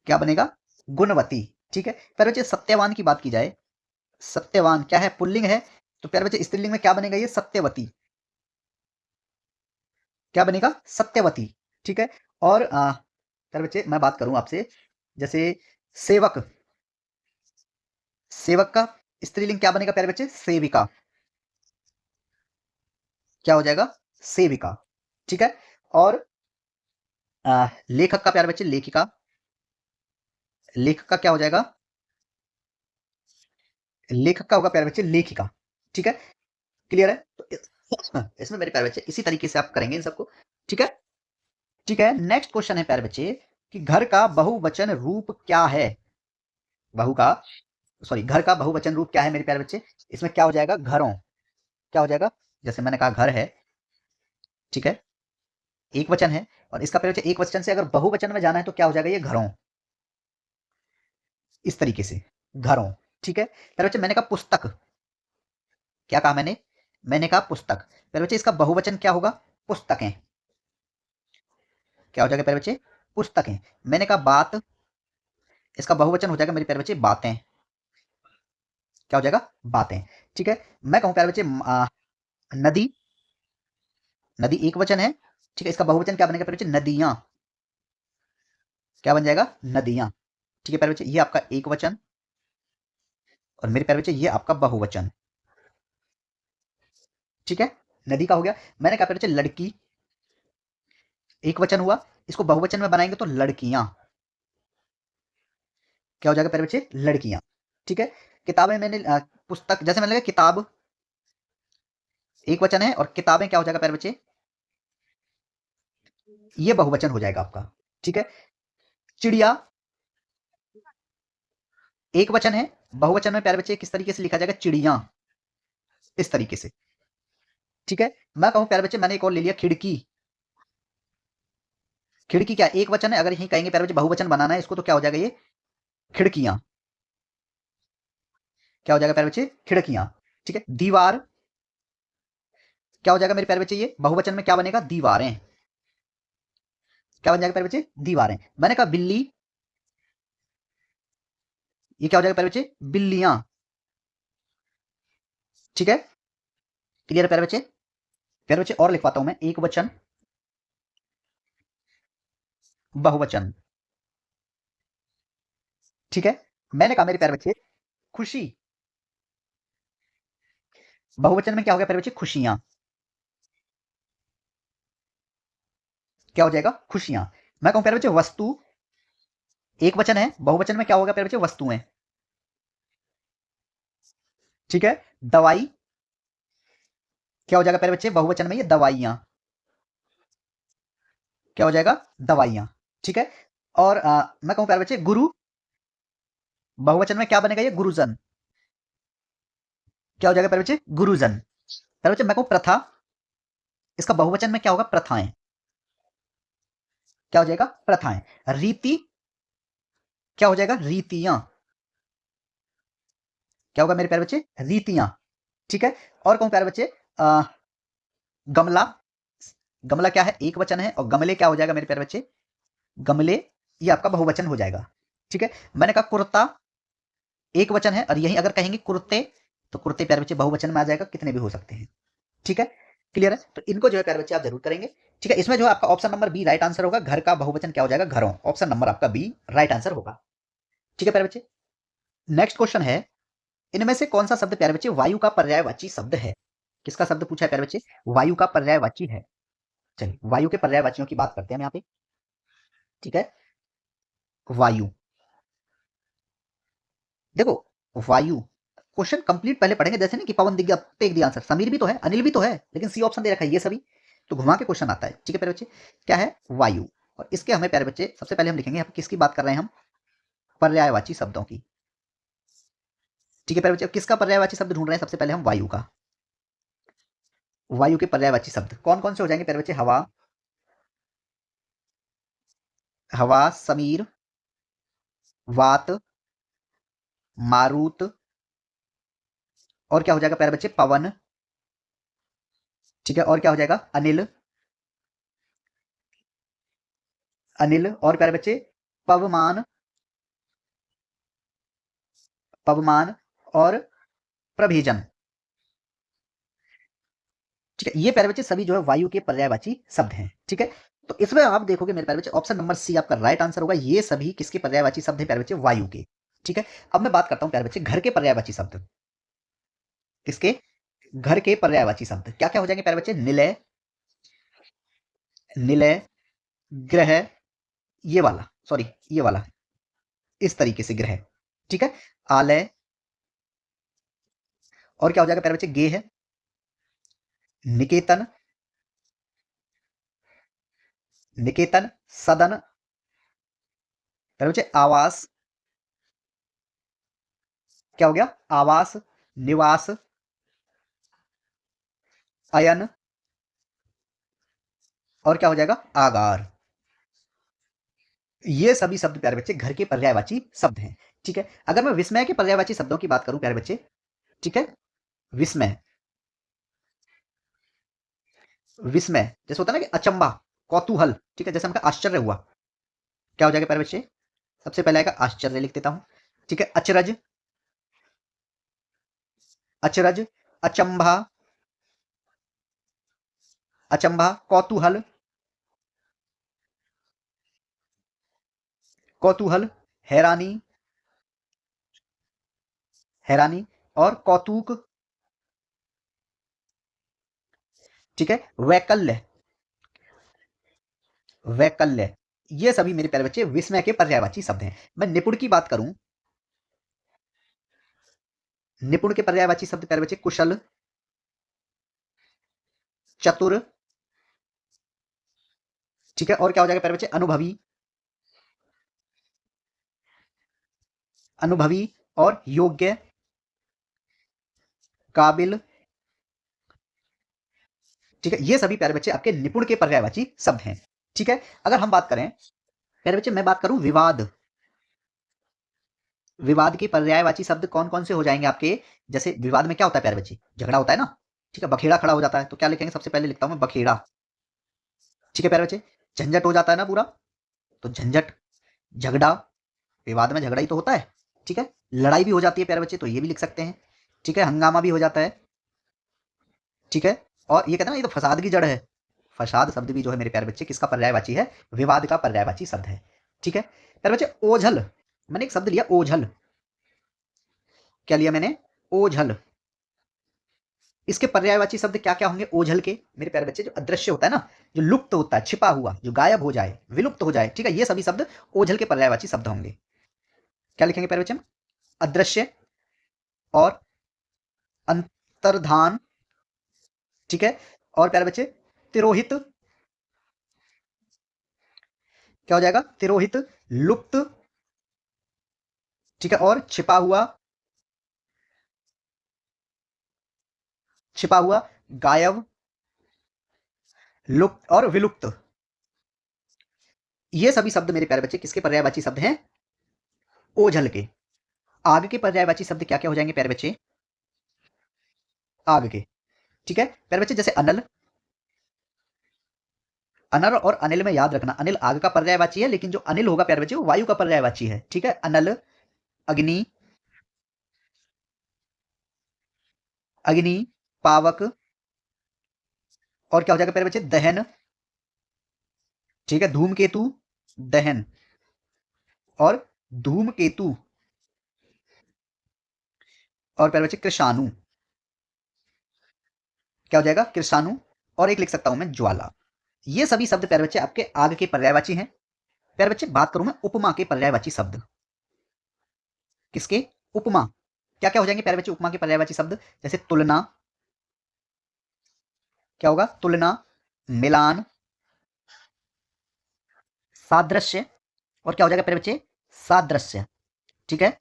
क्या बनेगा? गुणवती। ठीक है। प्यारे बच्चे सत्यवान की बात की जाए, सत्यवान क्या है? पुल्लिंग है, तो प्यारे बच्चे स्त्रीलिंग में क्या बनेगा? ये सत्यवती। क्या बनेगा? सत्यवती। ठीक है। और प्यारे बच्चे मैं बात करूं आपसे, जैसे सेवक, सेवक का स्त्रीलिंग क्या बनेगा प्यारे बच्चे? सेविका। क्या हो जाएगा? सेविका। ठीक है। और लेखक का प्यारे बच्चे लेखिका, लेखक का क्या हो जाएगा? लेखक का होगा प्यारे बच्चे लेखिका। ठीक है। क्लियर है? तो इसमें मेरे प्यारे बच्चे इसी तरीके से आप करेंगे इन सबको। ठीक है। ठीक है। नेक्स्ट क्वेश्चन है प्यारे बच्चे कि घर का बहुवचन रूप क्या है? बहु का सॉरी घर का बहुवचन रूप क्या है मेरे प्यारे बच्चे? इसमें क्या हो जाएगा? घरों। क्या हो जाएगा? जैसे मैंने कहा घर है, ठीक है, एक वचन है, और इसका प्यारे बच्चे एक वचन से अगर बहुवचन में जाना है तो क्या हो जाएगा? ये घरों। इस तरीके से घरों। ठीक है। प्यारे बच्चे मैंने कहा पुस्तक, क्या कहा मैंने? मैंने कहा पुस्तक। प्यारे बच्चे इसका बहुवचन क्या होगा? पुस्तकें। क्या हो जाएगा प्यारे बच्चे? पुस्तकें। मैंने कहा बात, इसका बहुवचन हो जाएगा मेरे प्यारे बच्चे बातें। क्या हो जाएगा? बातें। ठीक है। मैं कहूं प्यारे बच्चे नदी, नदी एक वचन है, ठीक है। इसका बहुवचन क्या बनेगा प्यारे बच्चे? नदियां। क्या बन जाएगा? नदियां। ठीक है प्यारे बच्चे, ये आपका एक वचन और मेरे प्यारे बच्चे ये आपका बहुवचन। ठीक है, नदी का हो गया। मैंने कहा प्यारे बच्चे लड़की एक वचन हुआ, इसको बहुवचन में बनाएंगे तो लड़कियां। क्या हो जाएगा प्यारे बच्चे? लड़कियां। ठीक है। किताबें मैंने पुस्तक, जैसे मैंने लगा किताब एक वचन है और किताबें क्या हो जाएगा प्यारे बच्चे? ये बहुवचन हो जाएगा आपका। ठीक है। चिड़िया एक वचन है, बहुवचन में प्यारे बच्चे किस तरीके से लिखा जाएगा? चिड़िया, इस तरीके से। ठीक है। मैं कहूं प्यारे बच्चे, मैंने एक और ले लिया खिड़की। खिड़की क्या एक वचन है, अगर यही कहेंगे प्यारे बच्चे बहुवचन बनाना है इसको तो क्या हो जाएगा? ये खिड़कियां। क्या हो जाएगा प्यारे बच्चे? खिड़कियां। ठीक है। दीवार क्या हो जाएगा मेरे प्यारे बच्चे? ये बहुवचन में क्या बनेगा? दीवारें। क्या बन जाएगा प्यारे बच्चे? दीवारें। मैंने कहा बिल्ली, ये क्या हो जाएगा प्यारे बच्चे? बिल्लियां। ठीक है, क्लियर है प्यारे बच्चे? प्यारे बच्चे और लिखवाता हूं मैं, एक वचन बहुवचन। ठीक है। मैंने कहा मेरे प्यारे बच्चे खुशी, बहुवचन में क्या हो गया प्यारे बच्चे? खुशियां। क्या हो जाएगा? खुशियां। मैं कहूं प्यारे बच्चे वस्तु एक वचन है, बहुवचन में क्या होगा प्यारे बच्चे? वस्तुएं। ठीक है। दवाई क्या हो जाएगा प्यारे बच्चे? बहुवचन में ये दवाइयां। क्या हो जाएगा? दवाइयां। ठीक है। और मैं कहूं प्यारे बच्चे गुरु, बहुवचन में क्या बनेगा? ये गुरुजन। क्या हो जाएगा प्यारे बच्चे? गुरुजन। प्यारे बच्चे मैं कहूं प्रथा, इसका बहुवचन में क्या होगा? प्रथाएं। क्या हो जाएगा? प्रथाएं। रीति क्या हो जाएगा? रीतियां। क्या होगा मेरे प्यारे बच्चे? रीतियां। ठीक है। और कहूं प्यारे बच्चे गमला, गमला क्या है? एक वचन है और गमले क्या हो जाएगा मेरे प्यारे बच्चे? गमले, ये आपका बहुवचन हो जाएगा। ठीक है। मैंने कहा कुर्ता एक वचन है और यही अगर कहेंगे कुर्ते तो कुर्ते प्यारे बच्चे बहुवचन में आ जाएगा, कितने भी हो सकते हैं। ठीक है, क्लियर है? तो इनको जो है प्यारे बच्चे आप जरूर करेंगे। ठीक है, इसमें जो है आपका option number B right answer होगा। घर का बहुवचन क्या हो जाएगा? घरों। ऑप्शन नंबर आपका बी राइट आंसर होगा। ठीक है प्यारे बच्चे, नेक्स्ट क्वेश्चन है, इनमें से कौन सा शब्द प्यारे बच्चे वायु का पर्यायवाची शब्द है? किसका शब्द पूछा है प्यारे बच्चे? वायु का पर्यायवाची है। चलिए वायु के पर्यायवाचियों की बात करते हैं हम यहाँ पे। ठीक है, वायु, देखो वायु क्वेश्चन कंप्लीट पहले पढ़ेंगे, जैसे नहीं कि पवन दिख गया फेंक दिया आंसर, समीर भी तो है, अनिल भी तो है, लेकिन सी ऑप्शन दे रखा है ये सभी, तो घुमा के क्वेश्चन आता है। ठीक है प्यारे बच्चे, क्या है? वायु। और इसके हमें प्यारे बच्चे सबसे पहले हम लिखेंगे यहाँ पे किसकी बात कर रहे हैं हम? पर्यायवाची शब्दों की। ठीक है प्यारे बच्चे, किसका पर्यायवाची शब्द ढूंढ रहे हैं? सबसे पहले हम वायु का। वायु के पर्यायवाची शब्द कौन कौन से हो जाएंगे प्यारे बच्चे? हवा, हवा, समीर, वात, मारुत, और क्या हो जाएगा प्यारे बच्चे? पवन। ठीक है, और क्या हो जाएगा? अनिल, अनिल, और प्यारे बच्चे पवमान, पवमान, और प्रभेजन। ठीक है, ये प्यारे बच्चे सभी जो है वायु के पर्यायवाची शब्द हैं। ठीक है, तो इसमें आप देखोगे मेरे प्यारे बच्चे ऑप्शन नंबर सी आपका राइट आंसर होगा। ये सभी किसके पर्यायवाची शब्द हैं प्यारे बच्चे? वायु के। ठीक है, अब मैं बात करता हूं प्यारे बच्चे घर के पर्यायवाची शब्द। किसके? घर के पर्यायवाची शब्द क्या क्या हो जाएंगे प्यारे बच्चे? निलय, निलय, ग्रह, ये वाला, सॉरी ये वाला, इस तरीके से ग्रह। ठीक है, आलय, और क्या हो जाएगा प्यारे बच्चे? गेह, निकेतन, निकेतन, सदन, प्यारे बच्चे आवास, क्या हो गया? आवास, निवास, अयन, और क्या हो जाएगा? आगार। ये सभी शब्द प्यारे बच्चे घर के पर्यायवाची शब्द हैं। ठीक है, अगर मैं विस्मय के पर्यायवाची शब्दों की बात करूं प्यारे बच्चे, ठीक है, विस्मय, विस्मय जैसे होता है ना कि अचंबा, कौतूहल, ठीक है, जैसे हमका आश्चर्य हुआ, क्या हो जाएगा प्यारे बच्चे? सबसे पहले आएगा आश्चर्य, लिख देता हूं। ठीक है, अचरज, अचरज, अचंभा, अचंभा, कौतूहल, कौतूहल, हैरानी, हैरानी और कौतुक, ठीक है, वैकल्य, वैकल्य। ये सभी मेरे प्यारे बच्चे विस्मय के पर्यायवाची शब्द हैं। मैं निपुण की बात करूं, निपुण के पर्यायवाची शब्द प्यारे बच्चे कुशल, चतुर, ठीक है, और क्या हो जाएगा प्यारे बच्चे अनुभवी, अनुभवी और योग्य, काबिल, ठीक है। ये सभी प्यारे बच्चे आपके निपुण के पर्यायवाची शब्द हैं, ठीक है। अगर हम बात करें प्यारे बच्चे, मैं बात करूं विवाद, विवाद के पर्यायवाची शब्द कौन कौन से हो जाएंगे आपके? जैसे विवाद में क्या होता है प्यारे बच्चे? झगड़ा होता है ना, ठीक है, बखेड़ा खड़ा हो जाता है, तो क्या लिखेंगे? सबसे पहले लिखता हूं मैं बखेड़ा, ठीक है प्यारे बच्चे। झंझट हो जाता है ना पूरा, तो झंझट, झगड़ा, विवाद में झगड़ा ही तो होता है, ठीक है। लड़ाई भी हो जाती है प्यारे बच्चे, तो ये भी लिख सकते हैं, ठीक है। हंगामा भी हो जाता है, ठीक है। और ये कहते हैं ना, ये तो फसाद की जड़ है, फसाद शब्द भी जो है मेरे प्यारे बच्चे किसका पर्यायवाची है? विवाद का पर्यायवाची शब्द है, ठीक है प्यारे बच्चे। ओझल, मैंने एक शब्द लिया ओझल, क्या लिया मैंने? ओझल। इसके पर्यायवाची शब्द क्या क्या होंगे ओझल के मेरे प्यारे बच्चे? जो अदृश्य होता है ना, जो लुप्त होता है, छिपा हुआ, जो गायब हो जाए, विलुप्त हो जाए, ठीक है, ये सभी शब्द ओझल के पर्यायवाची शब्द होंगे। क्या लिखेंगे प्यारे बच्चे? अदृश्य और अंतर्धान, ठीक है। और प्यारे बच्चे तिरोहित, क्या हो जाएगा? तिरोहित, लुप्त, ठीक है, और छिपा हुआ, छिपा हुआ, गायब, लुप्त और विलुप्त। ये सभी शब्द मेरे प्यारे बच्चे किसके पर्यायवाची शब्द हैं? ओझल के। आग के पर्यायवाची शब्द क्या क्या हो जाएंगे प्यारे बच्चे? आग के, ठीक है प्यारे बच्चे। जैसे अनल, अनल और अनिल में याद रखना, अनिल आग का पर्यायवाची है, लेकिन जो अनिल होगा प्यारे बच्चे वो वायु का पर्यायवाची है, ठीक है। अनल, अग्नि, अग्नि, पावक, और क्या हो जाएगा प्यारे बच्चे? दहन, ठीक है। धूमकेतु, दहन, और धूमकेतु, और प्यारे बच्चे कृषाणु, क्या हो जाएगा? कृषाणु। और एक लिख सकता हूं मैं ज्वाला। ये सभी शब्द प्यारे बच्चे आपके आग के पर्यायवाची हैं। प्यारे बच्चे बात करूं मैं उपमा के पर्यायवाची शब्द, किसके? उपमा। क्या क्या हो जाएंगे प्यारे बच्चे उपमा के पर्यायवाची शब्द? जैसे तुलना, क्या होगा? तुलना, मिलान, सादृश्य, और क्या हो जाएगा प्यारे बच्चे? सादृश्य, ठीक है,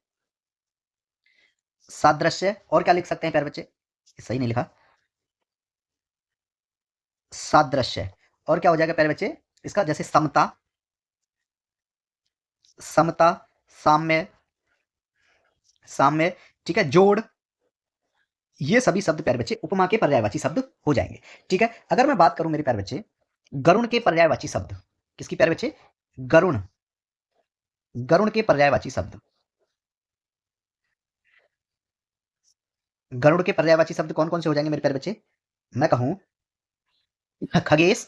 सादृश्य। और क्या लिख सकते हैं प्यारे बच्चे? सही नहीं लिखा, सादृश्य। और क्या हो जाएगा प्यारे बच्चे इसका? जैसे समता, समता, साम्य, साम्य, ठीक है, जोड़। ये सभी शब्द प्यारे बच्चे उपमा के पर्यायवाची शब्द हो जाएंगे, ठीक है। अगर मैं बात करूं मेरे प्यारे बच्चे गरुण के पर्यायवाची शब्द, किसकी प्यारे बच्चे? गरुण, गरुण के पर्यायवाची शब्द, गरुड़ के पर्यायवाची शब्द कौन कौन से हो जाएंगे मेरे प्यारे बच्चे? मैं कहूं खगेश,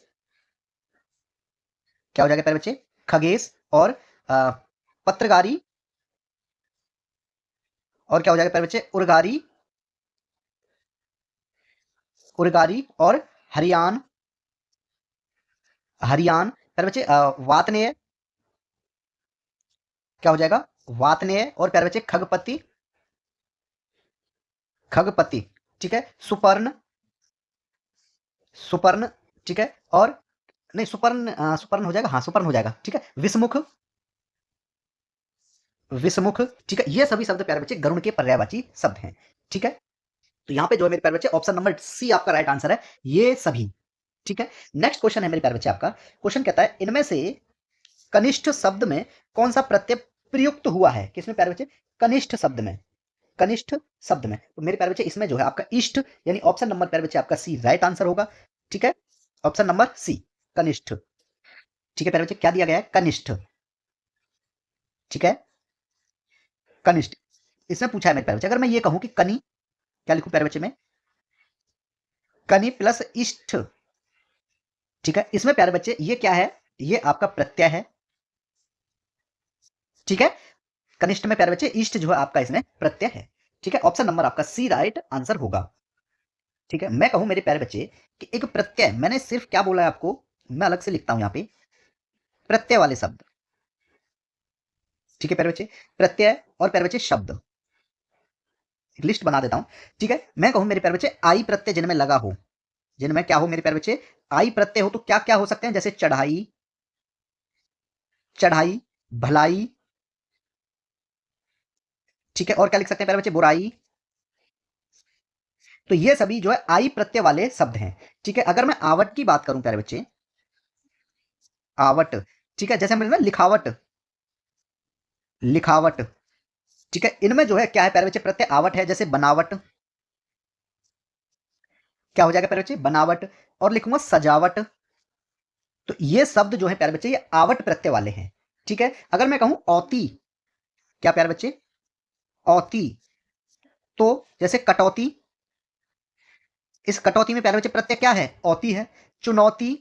क्या हो जाएगा प्यारे बच्चे? खगेश, और पत्रगारी, और क्या हो जाएगा प्यारे बच्चे? उर्गारी, उर्गारी, और हरियाण, हरियाण प्यारे बच्चे वातनेय, क्या हो जाएगा? वातनेय। और प्यारे बच्चे खगपति, खगपति, ठीक है। सुपर्ण, सुपर्ण, ठीक है। और नहीं सुपर्ण, सुपर्ण हो जाएगा, हाँ सुपर्ण हो जाएगा, ठीक है। विषमुख, विषमुख, ठीक है। ये सभी शब्द प्यारे बच्चे गरुण के पर्यायवाची शब्द हैं, ठीक है। तो यहाँ पे जो है मेरे प्यारे बच्चे ऑप्शन नंबर सी आपका राइट आंसर है, ये सभी, ठीक है। नेक्स्ट क्वेश्चन है मेरे प्यारे बच्चे आपका, क्वेश्चन कहता है इनमें से कनिष्ठ शब्द में कौन सा प्रत्यय प्रयुक्त हुआ है? किसमें प्यारे बच्चे? कनिष्ठ शब्द में, कनिष्ठ शब्द में। तो मेरे प्यारे बच्चे इसमें जो है आपका इष्ट, यानी ऑप्शन नंबर प्यारे बच्चे आपका सी राइट आंसर होगा, ठीक है। ऑप्शन नंबर सी, कनिष्ठ, ठीक है प्यारे बच्चे। क्या दिया गया है? कनिष्ठ, ठीक है, कनिष्ठ। इसमें पूछा है मेरे प्यारे बच्चे, अगर मैं ये कहूं कि कनि, क्या लिखूं प्यारे बच्चे में? कनि प्लस इष्ट, ठीक है, इसमें प्यारे बच्चे ये क्या है, ये आपका प्रत्यय है। ठीक है, कनिष्ठ में प्यारे बच्चे ईस्ट जो है आपका इसमें प्रत्यय है। ठीक है, ऑप्शन नंबर आपका सी राइट आंसर होगा। ठीक है, मैं कहूं मेरे प्यारे बच्चे कि एक प्रत्यय, मैंने सिर्फ क्या बोला है आपको, मैं अलग से लिखता हूं यहां पे प्रत्यय वाले शब्द। ठीक है प्यारे बच्चे, प्रत्यय और प्यारे बच्चे शब्द, एक लिस्ट बना देता हूं। ठीक है, मैं कहूं मेरे प्यारे बच्चे आई प्रत्यय जिनमें लगा हो, जिनमें क्या हो मेरे प्यारे बच्चे, आई प्रत्यय हो, तो क्या क्या हो सकते हैं, जैसे चढ़ाई, चढ़ाई, भलाई। ठीक है, और क्या लिख सकते हैं प्यारे बच्चे, बुराई। तो ये सभी जो है आई प्रत्यय वाले शब्द हैं। ठीक है, अगर मैं आवट की बात करूं प्यारे बच्चे, आवट, ठीक है, जैसे हमने ना लिखावट, लिखावट। ठीक है, इनमें जो है क्या है प्यारे बच्चे, प्रत्यय आवट है। जैसे बनावट, क्या हो जाएगा प्यारे बच्चे, बनावट। और लिखूंगा सजावट। तो ये शब्द जो है प्यारे बच्चे ये आवट प्रत्यय वाले हैं। ठीक है, अगर मैं कहूं औती, क्या प्यारे बच्चे, औती, तो जैसे कटौती, इस कटौती में प्यारे बच्चे प्रत्यय क्या है, औती है। चुनौती,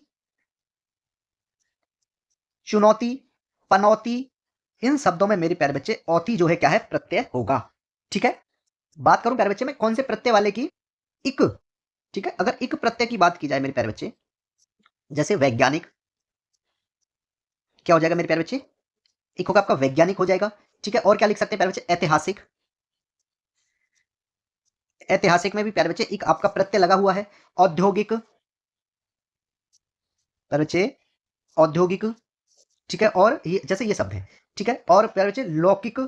चुनौती, पनौती, इन शब्दों में मेरे प्यारे बच्चे औती जो है क्या है, प्रत्यय होगा। ठीक है, बात करूं प्यारे बच्चे मैं कौन से प्रत्यय वाले की, इक। ठीक है, अगर इक प्रत्यय की बात की जाए मेरे प्यारे बच्चे, जैसे वैज्ञानिक, क्या हो जाएगा मेरे प्यारे बच्चे, एक होगा आपका वैज्ञानिक हो जाएगा। ठीक है, और क्या लिख सकते हैं प्यारे बच्चे, ऐतिहासिक, ऐतिहासिक में भी प्यारे बच्चे एक आपका प्रत्यय लगा हुआ है। औद्योगिक, प्यारे बच्चे औद्योगिक। ठीक है, और ये जैसे ये शब्द है। ठीक है, और प्यारे बच्चे लौकिक,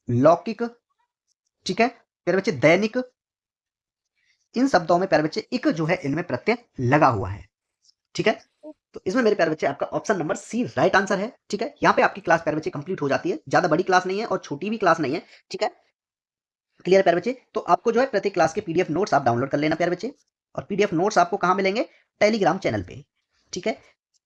लौकिक। ठीक है, प्यारे बच्चे दैनिक, इन शब्दों में प्यारे बच्चे इक जो है इनमें प्रत्यय लगा हुआ है। ठीक है, तो इसमें मेरे प्यारे बच्चे आपका option number C right answer है। ठीक है, यहाँ पे आपकी क्लास प्यारे बच्चे कंप्लीट हो जाती है, ज्यादा बड़ी क्लास नहीं है और छोटी भी क्लास नहीं है। ठीक है, क्लियर प्यारे बच्चे, तो आपको जो है प्रत्येक क्लास के पीडीएफ नोट्स आप डाउनलोड कर लेना प्यारे बच्चे। और पीडीएफ नोट्स आपको कहाँ मिलेंगे, टेलीग्राम चैनल पे। ठीक है,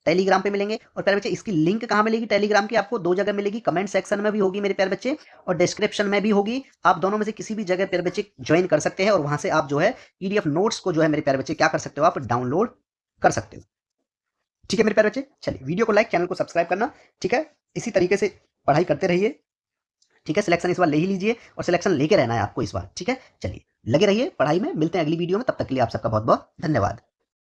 टेलीग्राम पे मिलेंगे। और प्यारे बच्चे इसकी लिंक कहाँ मिलेगी टेलीग्राम की, आपको दो जगह मिलेगी, कमेंट सेक्शन में भी होगी मेरे प्यारे बच्चे, और डिस्क्रिप्शन में भी होगी। आप दोनों में से किसी भी जगह प्यारे बच्चे ज्वाइन कर सकते हैं, और वहां से आप जो है पीडीएफ नोट्स को जो है मेरे प्यारे बच्चे क्या कर सकते हो, आप डाउनलोड कर सकते हो। ठीक है मेरे प्यारे बच्चे, चलिए वीडियो को लाइक, चैनल को सब्सक्राइब करना। ठीक है, इसी तरीके से पढ़ाई करते रहिए। ठीक है, सिलेक्शन इस बार ले ही लीजिए, और सिलेक्शन लेके रहना है आपको इस बार। ठीक है, चलिए लगे रहिए पढ़ाई में, मिलते हैं अगली वीडियो में, तब तक के लिए आप सबका बहुत बहुत धन्यवाद।